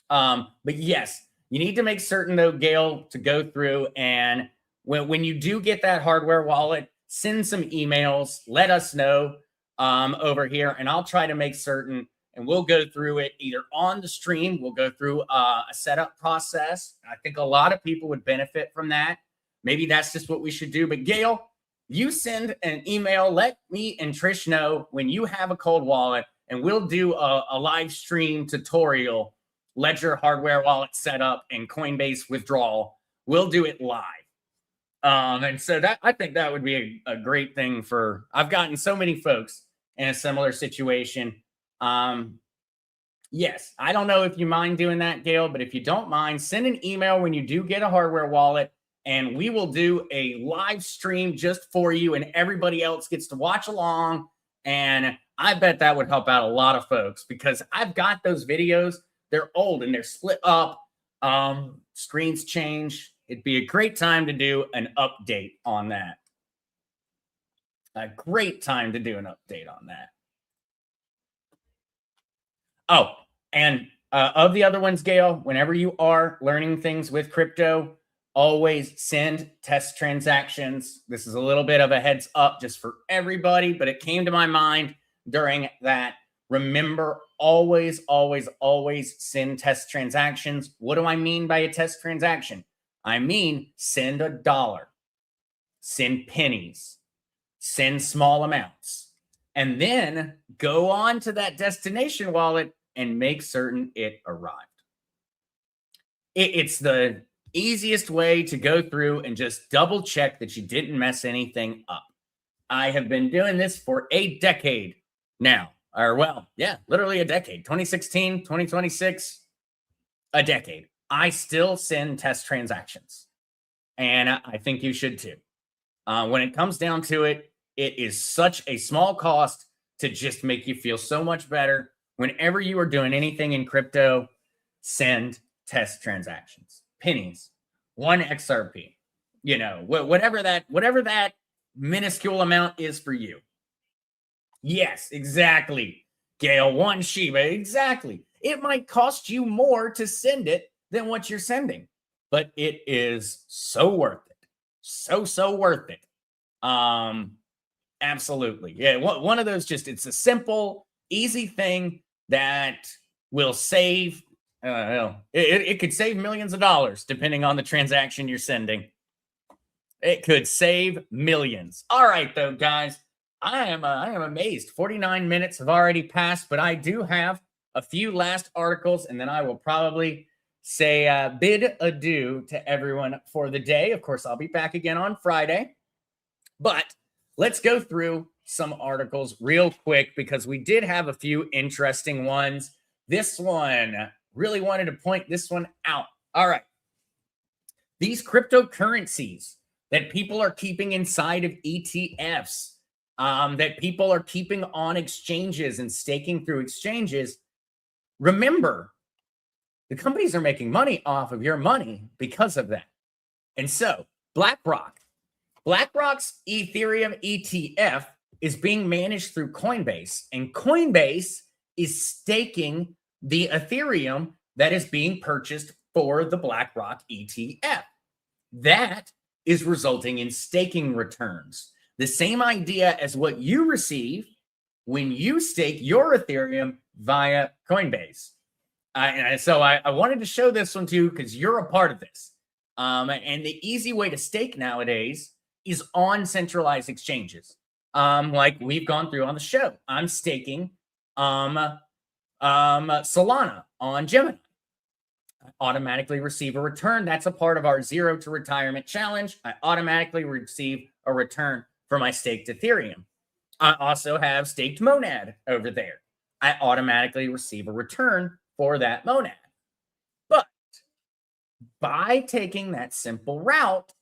But yes, you need to make certain, though, Gail, to go through and when you do get that hardware wallet, send some emails, let us know over here, and I'll try to make certain, and we'll go through it either on the stream. We'll go through a setup process. I think a lot of people would benefit from that. Maybe that's just what we should do. But Gail, you send an email. Let me and Trish know when you have a cold wallet, and we'll do a live stream tutorial, Ledger hardware wallet setup and Coinbase withdrawal. We'll do it live. And so that I think that would be a great thing for. I've gotten so many folks in a similar situation. Yes, I don't know if you mind doing that, Gail, but if you don't mind, send an email when you do get a hardware wallet, and we will do a live stream just for you, and everybody else gets to watch along. And I bet that would help out a lot of folks because I've got those videos. They're old and they're split up. Screens change. It'd be a great time to do an update on that. A great time to do an update on that. Oh, and of the other ones, Gail, whenever you are learning things with crypto, always send test transactions. This is a little bit of a heads up just for everybody, but it came to my mind during that. Remember, always, always, always send test transactions. What do I mean by a test transaction? I mean, send $1, send pennies, send small amounts, and then go on to that destination wallet and make certain it arrived. It's the easiest way to go through and just double check that you didn't mess anything up. I have been doing this for a decade now. Or, well, yeah, literally a decade. 2016, 2026, a decade. I still send test transactions. And I think you should too. When it comes down to it, it is such a small cost to just make you feel so much better. Whenever you are doing anything in crypto, send test transactions. Pennies, 1 XRP, whatever that minuscule amount is for you. Yes, exactly. Gail, 1 Shiba, exactly. It might cost you more to send it than what you're sending, but it is so worth it. So worth it. Absolutely. Yeah, one of those it's a simple, easy thing that will save, it could save millions of dollars depending on the transaction you're sending. It could save millions. All right, though, guys. I am amazed. 49 minutes have already passed, but I do have a few last articles, and then I will probably say bid adieu to everyone for the day. Of course, I'll be back again on Friday, but let's go through some articles real quick because we did have a few interesting ones. This one, really wanted to point this one out. All right. These cryptocurrencies that people are keeping inside of ETFs, that people are keeping on exchanges and staking through exchanges. Remember, the companies are making money off of your money because of that. And so BlackRock's Ethereum ETF is being managed through Coinbase, and Coinbase is staking the Ethereum that is being purchased for the BlackRock ETF. That is resulting in staking returns. The same idea as what you receive when you stake your Ethereum via Coinbase. So I wanted to show this one to you because you're a part of this. And the easy way to stake nowadays is on centralized exchanges. Like we've gone through on the show. I'm staking Solana on Gemini. I automatically receive a return. That's a part of our Zero to Retirement Challenge. I automatically receive a return for my staked Ethereum. I also have staked Monad over there. I automatically receive a return for that Monad. But by taking that simple route,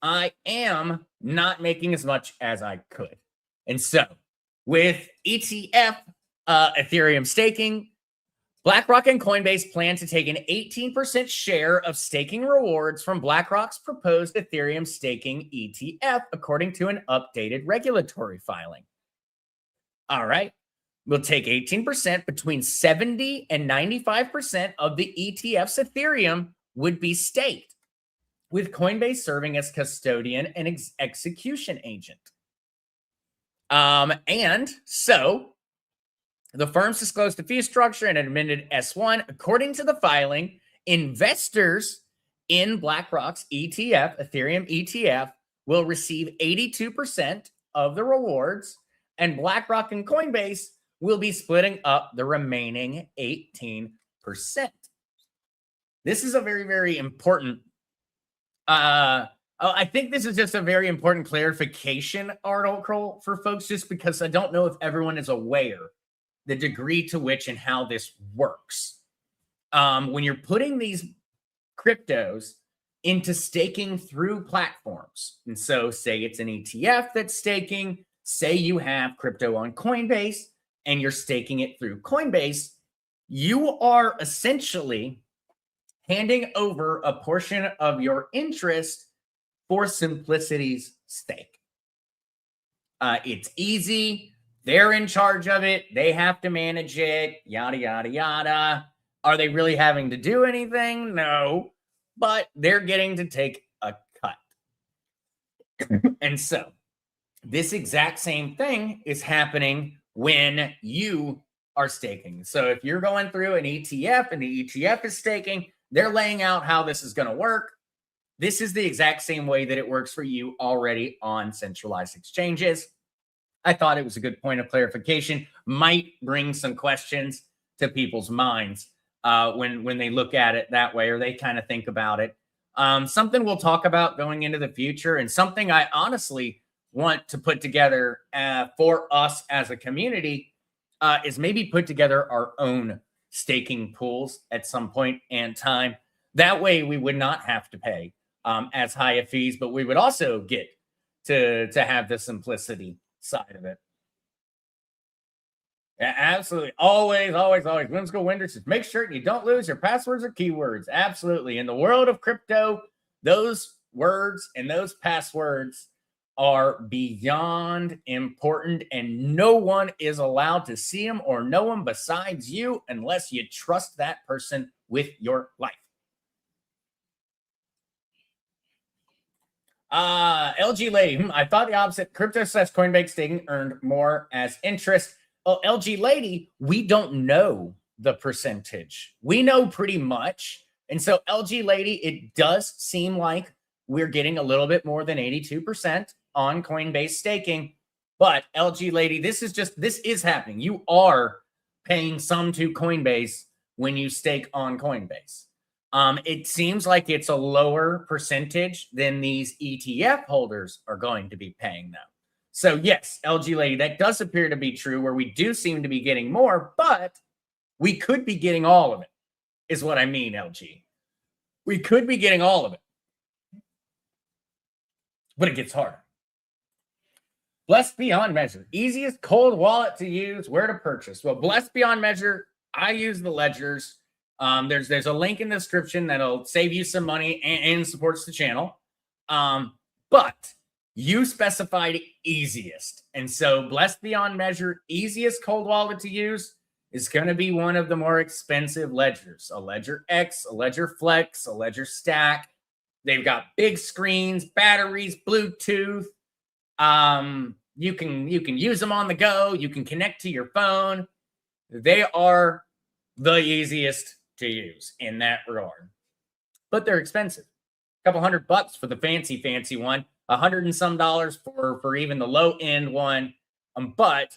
I am not making as much as I could. And so with ETF Ethereum staking, BlackRock and Coinbase plan to take an 18% share of staking rewards from BlackRock's proposed Ethereum staking ETF, according to an updated regulatory filing. All right. We'll take 18%. Between 70 and 95% of the ETF's Ethereum would be staked, with Coinbase serving as custodian and execution agent. And so the firms disclosed the fee structure and admitted S1. According to the filing, investors in BlackRock's ETF, Ethereum ETF, will receive 82% of the rewards, and BlackRock and Coinbase will be splitting up the remaining 18%. This is a very, very important I think this is just a very important clarification article for folks, just because I don't know if everyone is aware the degree to which and how this works. When you're putting these cryptos into staking through platforms, and so say it's an ETF that's staking, say you have crypto on Coinbase and you're staking it through Coinbase, you are essentially handing over a portion of your interest for simplicity's stake. It's easy. They're in charge of it. They have to manage it, yada, yada, yada. Are they really having to do anything? No, but they're getting to take a cut. And so this exact same thing is happening when you are staking. So if you're going through an ETF and the ETF is staking, they're laying out how this is going to work. This is the exact same way that it works for you already on centralized exchanges. I thought it was a good point of clarification. Might bring some questions to people's minds when they look at it that way, or they kind of think about it. Something we'll talk about going into the future, and something I honestly want to put together for us as a community is maybe put together our own staking pools at some point in time. That way we would not have to pay as high of fees, but we would also get to have the simplicity side of it. Yeah, absolutely. Always. Whimsical Winder says, make sure you don't lose your passwords or keywords. Absolutely. In the world of crypto, those words and those passwords are beyond important, and no one is allowed to see them or know them besides you unless you trust that person with your life. LG Lady, I thought the opposite. Crypto / Coinbase staking earned more as interest. Oh, LG Lady, we don't know the percentage. We know pretty much. And so LG Lady, it does seem like we're getting a little bit more than 82% on Coinbase staking. But LG Lady, this is happening. You are paying some to Coinbase when you stake on Coinbase. It seems like it's a lower percentage than these ETF holders are going to be paying them. So yes, LG Lady, that does appear to be true, where we do seem to be getting more, but we could be getting all of it, is what I mean, LG. We could be getting all of it, but it gets harder. Blessed beyond measure. Easiest cold wallet to use, where to purchase. Well, blessed beyond measure, I use the ledgers. There's a link in the description that'll save you some money and supports the channel. But you specified easiest. And so blessed beyond measure, easiest cold wallet to use is going to be one of the more expensive ledgers. A Ledger X, a Ledger Flex, a Ledger Stack. They've got big screens, batteries, Bluetooth. You can use them on the go. You can connect to your phone. They are the easiest to use in that regard, but they're expensive. A couple $100 for the fancy one, $100 and some for even the low end one. But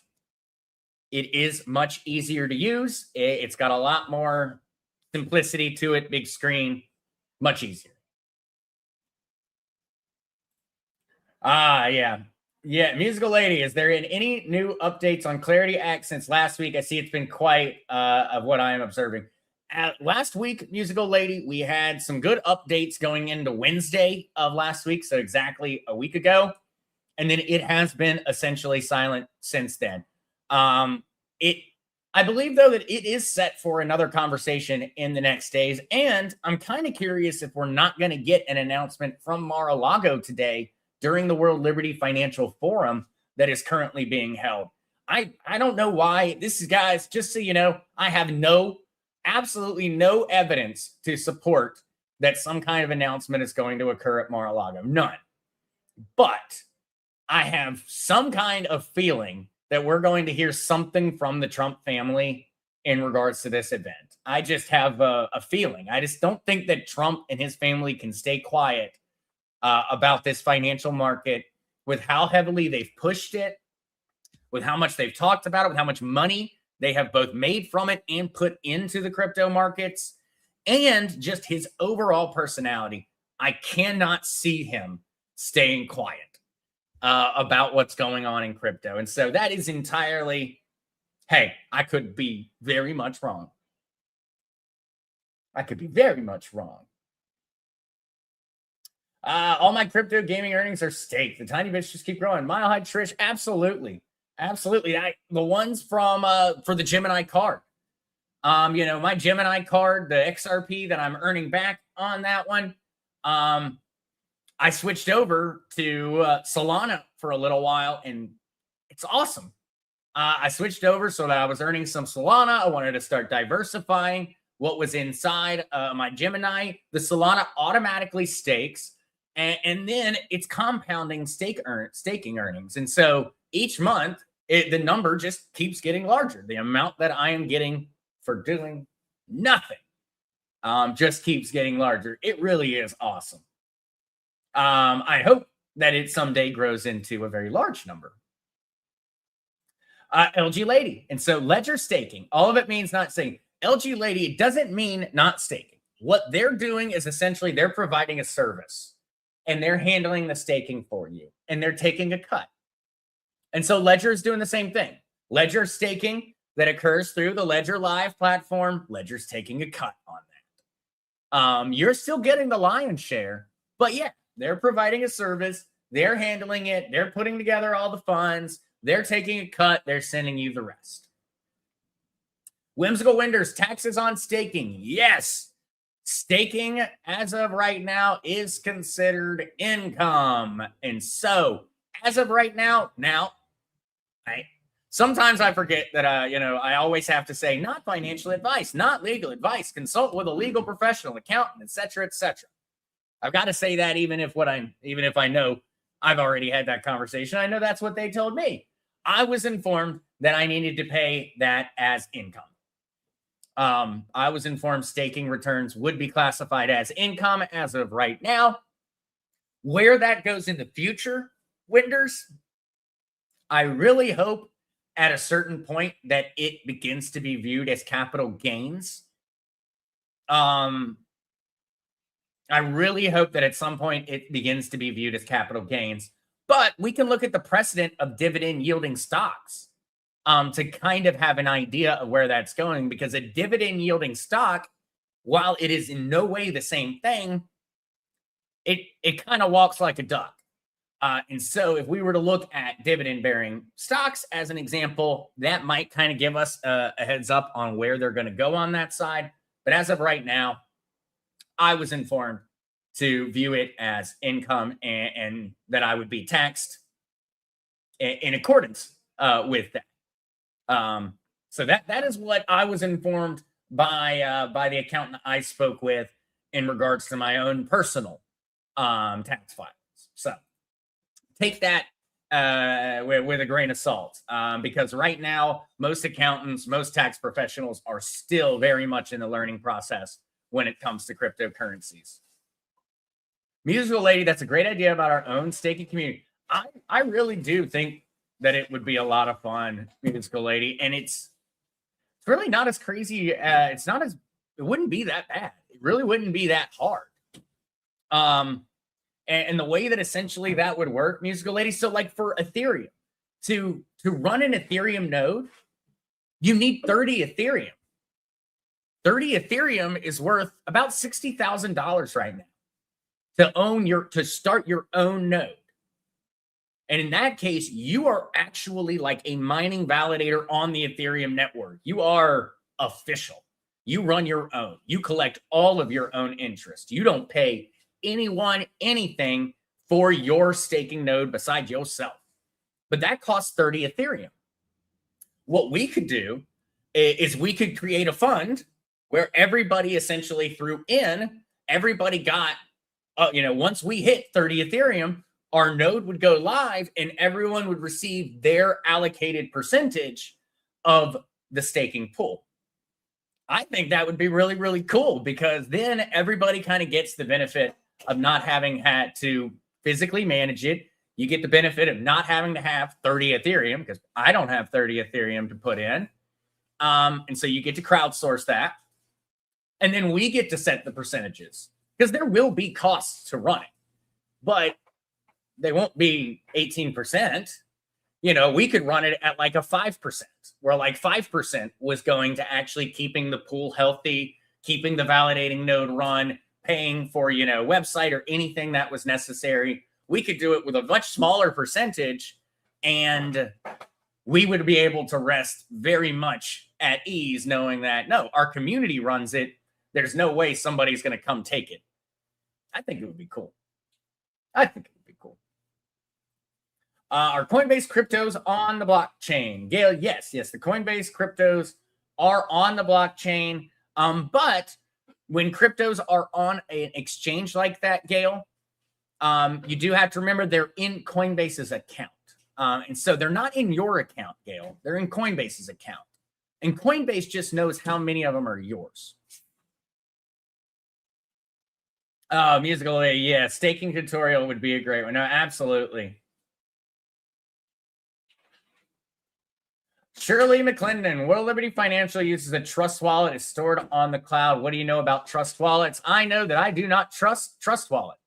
it is much easier to use. It's got a lot more simplicity to it. Big screen, much easier. Yeah. Musical Lady, is there any new updates on Clarity Act since last week? I see it's been quite of what I am observing. Last week, Musical Lady, we had some good updates going into Wednesday of last week, so exactly a week ago. And then it has been essentially silent since then. I believe, though, that it is set for another conversation in the next days. And I'm kind of curious if we're not going to get an announcement from Mar-a-Lago today during the World Liberty Financial Forum that is currently being held. I don't know why. This is, guys, just so you know, I have absolutely no evidence to support that some kind of announcement is going to occur at Mar-a-Lago. None. But I have some kind of feeling that we're going to hear something from the Trump family in regards to this event. I just have a feeling. I just don't think that Trump and his family can stay quiet about this financial market, with how heavily they've pushed it, with how much they've talked about it, with how much money they have both made from it and put into the crypto markets, and just his overall personality. I cannot see him staying quiet about what's going on in crypto. And so that is entirely, hey, I could be very much wrong. I could be very much wrong. All my crypto gaming earnings are staked. The tiny bits just keep growing. Mile High Trish, absolutely. Absolutely. The ones from for the Gemini card. My Gemini card, the XRP that I'm earning back on that one. I switched over to Solana for a little while, and it's awesome. I switched over so that I was earning some Solana. I wanted to start diversifying what was inside my Gemini. The Solana automatically stakes. And then it's compounding staking earnings. And so each month, the number just keeps getting larger. The amount that I am getting for doing nothing just keeps getting larger. It really is awesome. I hope that it someday grows into a very large number. LG Lady. And so ledger staking, all of it means not staking. LG Lady doesn't mean not staking. What they're doing is essentially they're providing a service. And they're handling the staking for you. And they're taking a cut. And so Ledger is doing the same thing. Ledger staking that occurs through the Ledger Live platform. Ledger's taking a cut on that. You're still getting the lion's share. But yeah, they're providing a service. They're handling it. They're putting together all the funds. They're taking a cut. They're sending you the rest. Whimsical Winders, taxes on staking. Yes. Staking, as of right now, is considered income. And so, as of right now, sometimes I forget that, I always have to say, not financial advice, not legal advice, consult with a legal professional, accountant, etc., etc. I've got to say that even if I know I've already had that conversation. I know that's what they told me. I was informed that I needed to pay that as income. I was informed staking returns would be classified as income as of right now. Where that goes in the future, Winders, I really hope at a certain point that it begins to be viewed as capital gains. I really hope that at some point it begins to be viewed as capital gains. But we can look at the precedent of dividend yielding stocks. To kind of have an idea of where that's going, because a dividend yielding stock, while it is in no way the same thing, it kind of walks like a duck. And so if we were to look at dividend bearing stocks as an example, that might kind of give us a heads up on where they're going to go on that side. But as of right now, I was informed to view it as income and that I would be taxed in accordance with that. So that is what I was informed by the accountant I spoke with in regards to my own personal tax filings. So take that with a grain of salt, because right now most accountants, most tax professionals are still very much in the learning process when it comes to cryptocurrencies. Musical lady, that's a great idea about our own staking community. I really do think that it would be a lot of fun, musical lady, and it's really not as crazy. It wouldn't be that bad. It really wouldn't be that hard. And the way that essentially that would work, musical lady. So like for Ethereum, to run an Ethereum node, you need 30 Ethereum. 30 Ethereum is worth about $60,000 right now to start your own node. And in that case, you are actually like a mining validator on the Ethereum network. You are official. You run your own. You collect all of your own interest. You don't pay anyone anything for your staking node besides yourself. But that costs 30 Ethereum. What we could do is we could create a fund where everybody essentially threw in, everybody got, once we hit 30 Ethereum, our node would go live and everyone would receive their allocated percentage of the staking pool. I think that would be really, really cool, because then everybody kind of gets the benefit of not having had to physically manage it. You get the benefit of not having to have 30 Ethereum, because I don't have 30 Ethereum to put in. And so you get to crowdsource that. And then we get to set the percentages, because there will be costs to run it, but they won't be 18%. We could run it at like a 5%, where like 5% was going to actually keeping the pool healthy, keeping the validating node run, paying for, website or anything that was necessary. We could do it with a much smaller percentage, and we would be able to rest very much at ease knowing that, no, our community runs it. There's no way somebody's going to come take it. I think it would be cool. Are Coinbase cryptos on the blockchain? Gail, yes, the Coinbase cryptos are on the blockchain. But when cryptos are on an exchange like that, Gail, you do have to remember they're in Coinbase's account. And so they're not in your account, Gail. They're in Coinbase's account. And Coinbase just knows how many of them are yours. Musical, yeah, staking tutorial would be a great one. No, absolutely. Shirley McClendon, World Liberty Financial uses a trust wallet. It's stored on the cloud. What do you know about trust wallets? I know that I do not trust Trust Wallet.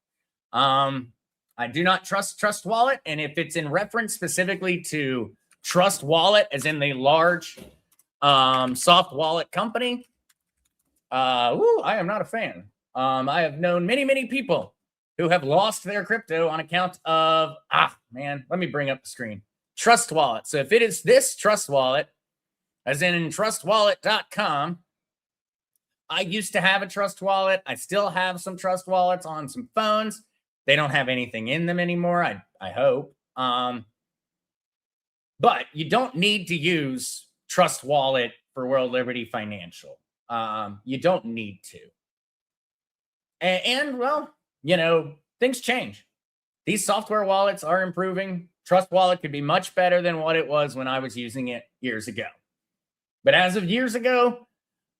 I do not trust Trust Wallet. And if it's in reference specifically to Trust Wallet, as in the large soft wallet company, I am not a fan. I have known many, many people who have lost their crypto on account of, let me bring up the screen. Trust Wallet. So if it is this Trust Wallet, as in trustwallet.com, I used to have a Trust Wallet. I still have some Trust Wallets on some phones. They don't have anything in them anymore, I hope. But you don't need to use Trust Wallet for World Liberty Financial. You don't need to. And well, things change. These software wallets are improving. Trust Wallet could be much better than what it was when I was using it years ago. But as of years ago,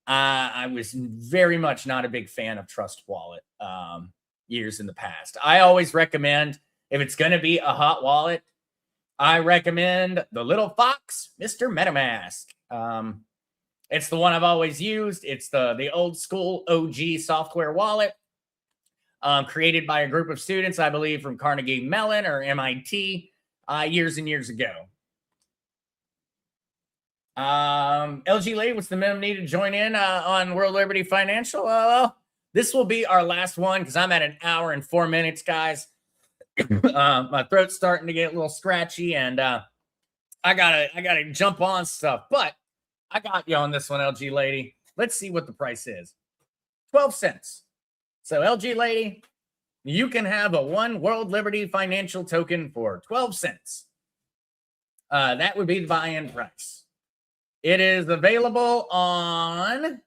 I was very much not a big fan of Trust Wallet years in the past. I always recommend, if it's going to be a hot wallet, I recommend the little fox, Mr. MetaMask. It's the one I've always used. It's the old school OG software wallet, created by a group of students, I believe, from Carnegie Mellon or MIT years and years ago. LG Lady, what's the minimum need to join in on World Liberty Financial? This will be our last one, because I'm at an hour and 4 minutes, guys. My throat's starting to get a little scratchy, and I gotta jump on stuff. But I got you on this one, LG lady. Let's see what the price is. 12 cents. So LG lady, you can have a one World Liberty financial token for 12 cents. That would be the buy-in price. It is available on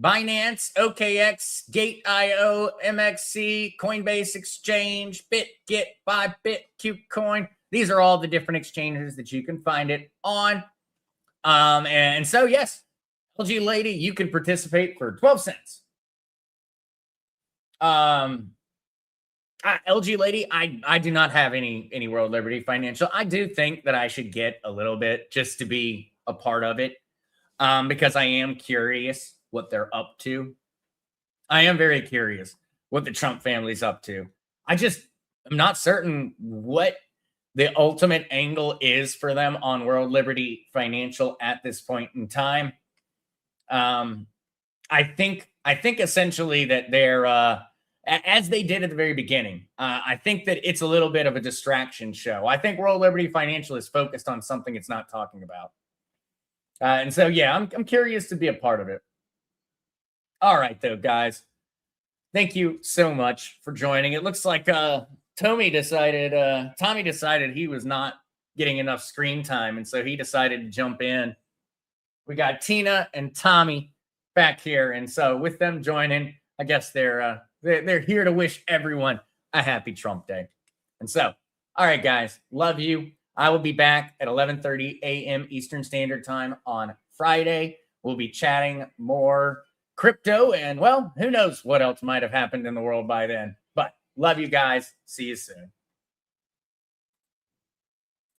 Binance, OKX, Gate.io, MXC, Coinbase Exchange, BitGet, Bybit, KuCoin. These are all the different exchanges that you can find it on. And so, yes, LG lady, you can participate for 12 cents. LG lady, I do not have any World Liberty Financial. I do think that I should get a little bit just to be a part of it, because I am curious what they're up to. I am very curious what the Trump family's up to. I just am not certain what the ultimate angle is for them on World Liberty Financial at this point in time. I think essentially that they're as they did at the very beginning. I think that it's a little bit of a distraction show. I think World Liberty Financial is focused on something it's not talking about. And so, yeah, I'm curious to be a part of it. All right, though, guys. Thank you so much for joining. It looks like Tommy decided he was not getting enough screen time, and so he decided to jump in. We got Tina and Tommy back here, and so with them joining, I guess they're here to wish everyone a happy Trump Day. And so, all right, guys, love you. I will be back at 11:30 a.m. Eastern Standard Time on Friday. We'll be chatting more crypto, and, well, who knows what else might have happened in the world by then. But love you guys. See you soon.